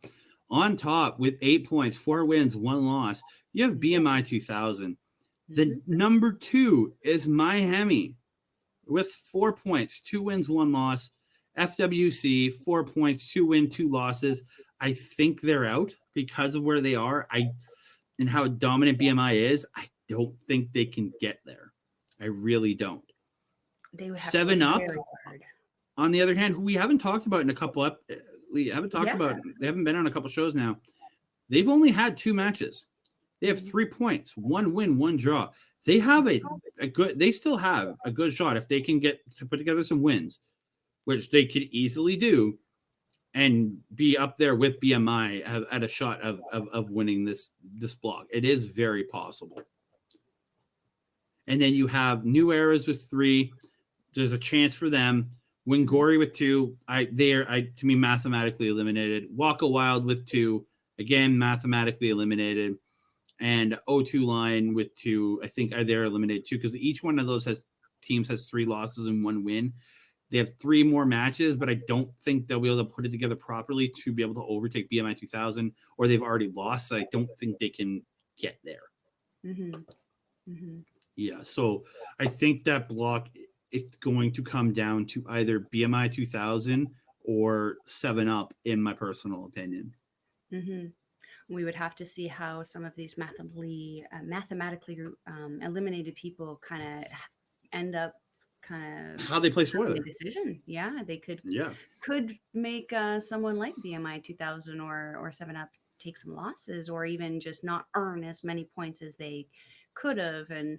On top with 8 points, 4 wins, 1 loss, you have BMI 2000. The number 2 is Miami with 4 points, 2 wins, 1 loss. FWC, 4 points, 2 wins, 2 losses. I think they're out because of where they are. And how dominant BMI is. I don't think they can get there. I really don't. They would have 7 Up, on the other hand, who we haven't talked about in a couple up. We haven't talked about. They haven't been on a couple shows now. They've only had 2 matches. They have 3 points, 1 win, 1 draw. They have a good. They still have a good shot if they can get to put together some wins, which they could easily do, and be up there with BMI at a shot of winning this block. It is very possible. And then you have New Eras with 3. There's a chance for them. Wingori with 2. To me, mathematically eliminated. Waka Wild with 2. Again, mathematically eliminated. And O2 Line with 2. I think they're eliminated too, because each one of those teams has 3 losses and 1 win. They have 3 more matches, but I don't think they'll be able to put it together properly to be able to overtake BMI 2000, or they've already lost. So I don't think they can get there. Yeah, so I think that block, it's going to come down to either BMI 2000 or 7 Up, in my personal opinion. We would have to see how some of these mathematically eliminated people kind of end up kind of how they play spoiler. a decision. Yeah, they could make someone like BMI 2000 or 7 Up take some losses, or even just not earn as many points as they could have. And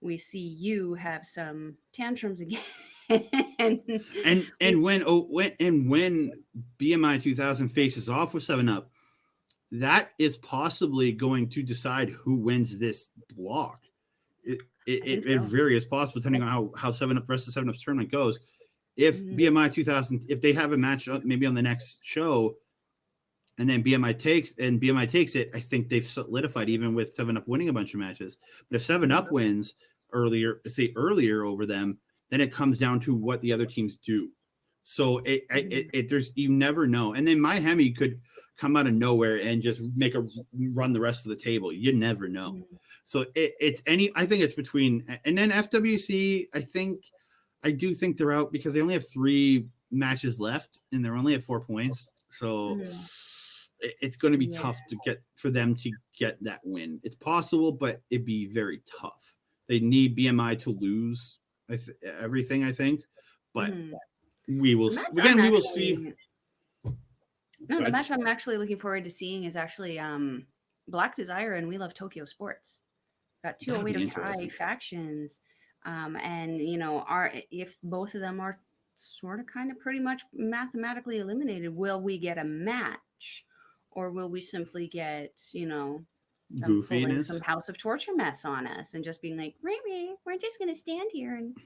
we see you have some tantrums again. and when BMI 2000 faces off with 7 Up, that is possibly going to decide who wins this block. It very is possible, depending on how 7 Up rest of 7 Up's tournament goes. If BMI 2000, if they have a match maybe on the next show, and then BMI takes it, I think they've solidified, even with 7 Up winning a bunch of matches. But if 7 Up wins earlier over them, then it comes down to what the other teams do. So there's, you never know. And then my Hemi could come out of nowhere and just make a run the rest of the table. You never know. So I think it's between, and then FWC, I do think they're out because they only have 3 matches left and they're only at 4 points. So it's going to be tough for them to get that win. It's possible, but it'd be very tough. They need BMI to lose everything, I think, but we will see. No, the match I'm actually looking forward to seeing is actually Black Desire and We Love Tokyo Sports. Got 2 Oedo Tai factions, and if both of them are sort of kind of pretty much mathematically eliminated, will we get a match, or will we simply get goofiness, some House of Torture mess on us and just being like, we're just gonna stand here and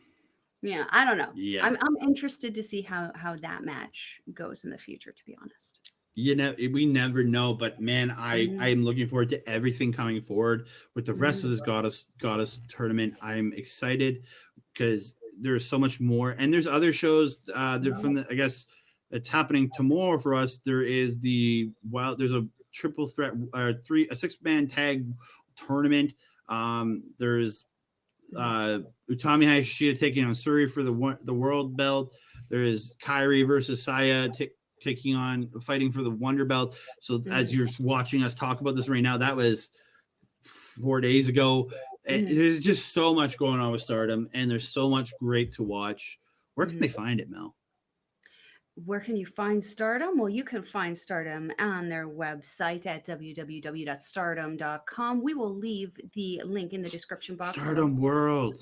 I don't know. Yeah, I'm interested to see how that match goes in the future, to be honest. We never know, but man, I am looking forward to everything coming forward with the rest of this goddess tournament. I'm excited because there's so much more, and there's other shows from I guess it's happening tomorrow for us. There is there's a triple threat, a 6-man tag tournament. There's Utami Hayashishita taking on Sohrei for the world belt. There is Kairi versus Saya fighting for the Wonder Belt. So as you're watching us talk about this right now, that was 4 days ago. There's just so much going on with Stardom, and there's so much great to watch. Where can they find it, Mel? Where can you find Stardom? Well, you can find Stardom on their website at www.stardom.com. We will leave the link in the description box. Stardom-World,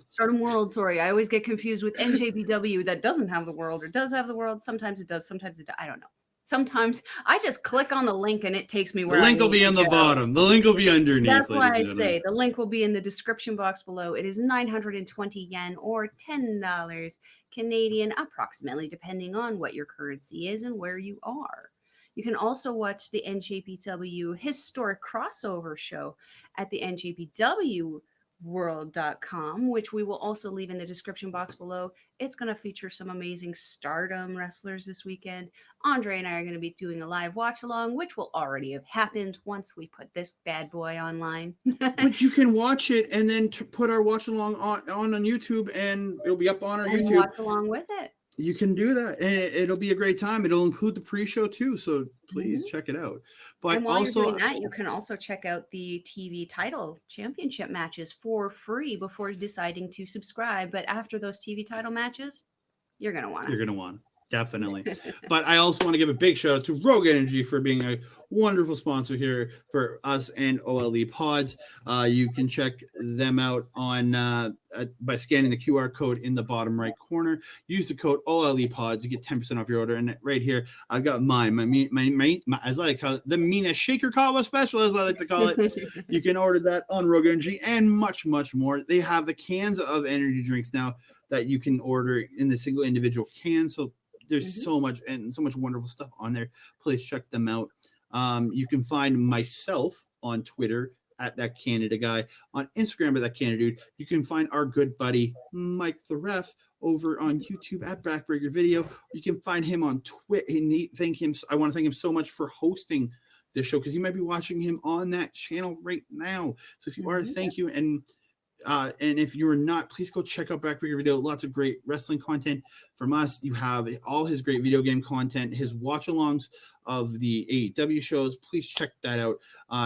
sorry. I always get confused with NJPW that doesn't have the world or does have the world. Sometimes it does, sometimes it does. I don't know. Sometimes I just click on the link and it takes me where the link will be on the bottom. The link will be underneath. That's why I say the link will be in the description box below. It is 920 yen or $10 Canadian, approximately, depending on what your currency is and where you are. You can also watch the NJPW historic crossover show at the NJPW.world.com, which we will also leave in the description box below. It's going to feature some amazing Stardom wrestlers this weekend. Andre and I are going to be doing a live watch along, which will already have happened once we put this bad boy online. But you can watch it and then put our watch along on YouTube, and it'll be up on our YouTube. Watch along with it. You can do that, and it'll be a great time. It'll include the pre-show too, so please check it out. But while you're doing that, you can also check out the TV title championship matches for free before deciding to subscribe. But after those TV title matches, you're gonna want it. Definitely. But I also want to give a big shout out to Rogue Energy for being a wonderful sponsor here for us and OLE Pods. You can check them out on by scanning the QR code in the bottom right corner. Use the code OLE Pods to get 10% off your order. And right here, I've got my as I like to call it, the Mina Shaker Kawa special, as I like to call it. You can order that on Rogue Energy and much, much more. They have the cans of energy drinks now that you can order in the single individual can. So there's so much wonderful stuff on there. Please check them out. You can find myself on Twitter at That Canada Guy, on Instagram at That Canada Dude. You can find our good buddy Mike the Ref over on YouTube at Backbreaker Video. You can find him on Twitch. I want to thank him so much for hosting this show, because you might be watching him on that channel right now. So if you are, thank you. And if you're not, please go check out Backbreaker Video. Lots of great wrestling content from us. You have all his great video game content, his watch-alongs of the AEW shows. Please check that out.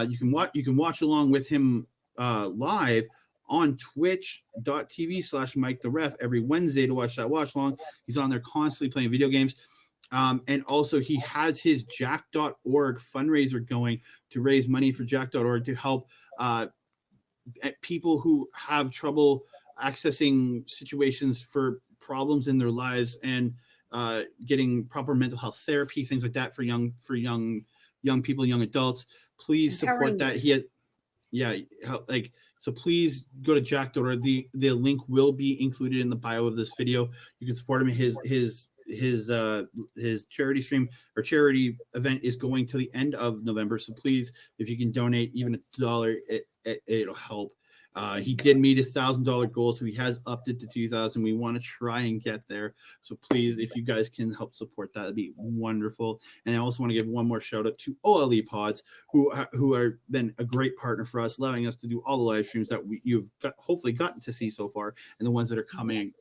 You can watch along with him live on twitch.tv/Mike the Ref every Wednesday to watch that watch long. He's on there constantly playing video games. And also he has his jack.org fundraiser going to raise money for jack.org to help people who have trouble accessing situations for problems in their lives and getting proper mental health therapy, things like that for young people, young adults. Please support that. So please go to jack.org. The link will be included in the bio of this video. You can support him. His charity stream or charity event is going to the end of November. So please, if you can donate even $1, it'll help. He did meet his $1,000 goal, so he has upped it to 2,000. We want to try and get there. So please, if you guys can help support that, that'd be wonderful. And I also want to give one more shout out to OLE Pods, who are been a great partner for us, allowing us to do all the live streams that you've hopefully gotten to see so far, and the ones that are coming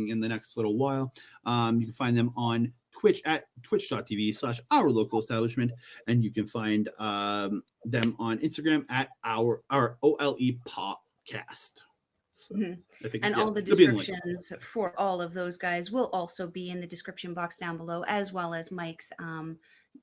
in the next little while. You can find them on Twitch at twitch.tv/our local establishment, and you can find them on Instagram at our OLE Podcast. So I think, all the descriptions for all of those guys will also be in the description box down below, as well as Mike's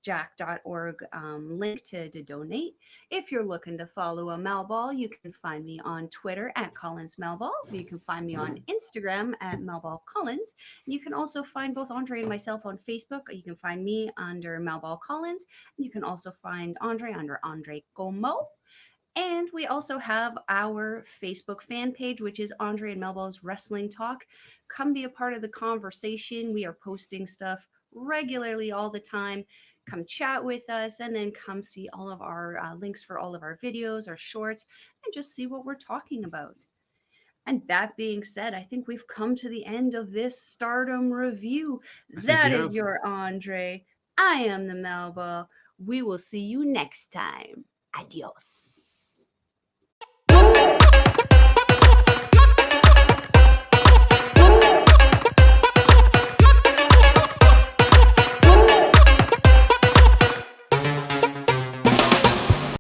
jack.org link to donate. If you're looking to follow a Melball, you can find me on Twitter at Collins Melball. You can find me on Instagram at Melball Collins. You can also find both Andre and myself on Facebook. You can find me under Melball Collins. You can also find Andre under Andre Como. And we also have our Facebook fan page, which is Andre and Melball's Wrestling Talk. Come be a part of the conversation. We are posting stuff regularly all the time. Come chat with us, and then come see all of our links for all of our videos, our shorts, and just see what we're talking about. And that being said, I think we've come to the end of this Stardom review. That is your Andre. I am the Melball. We will see you next time. Adios.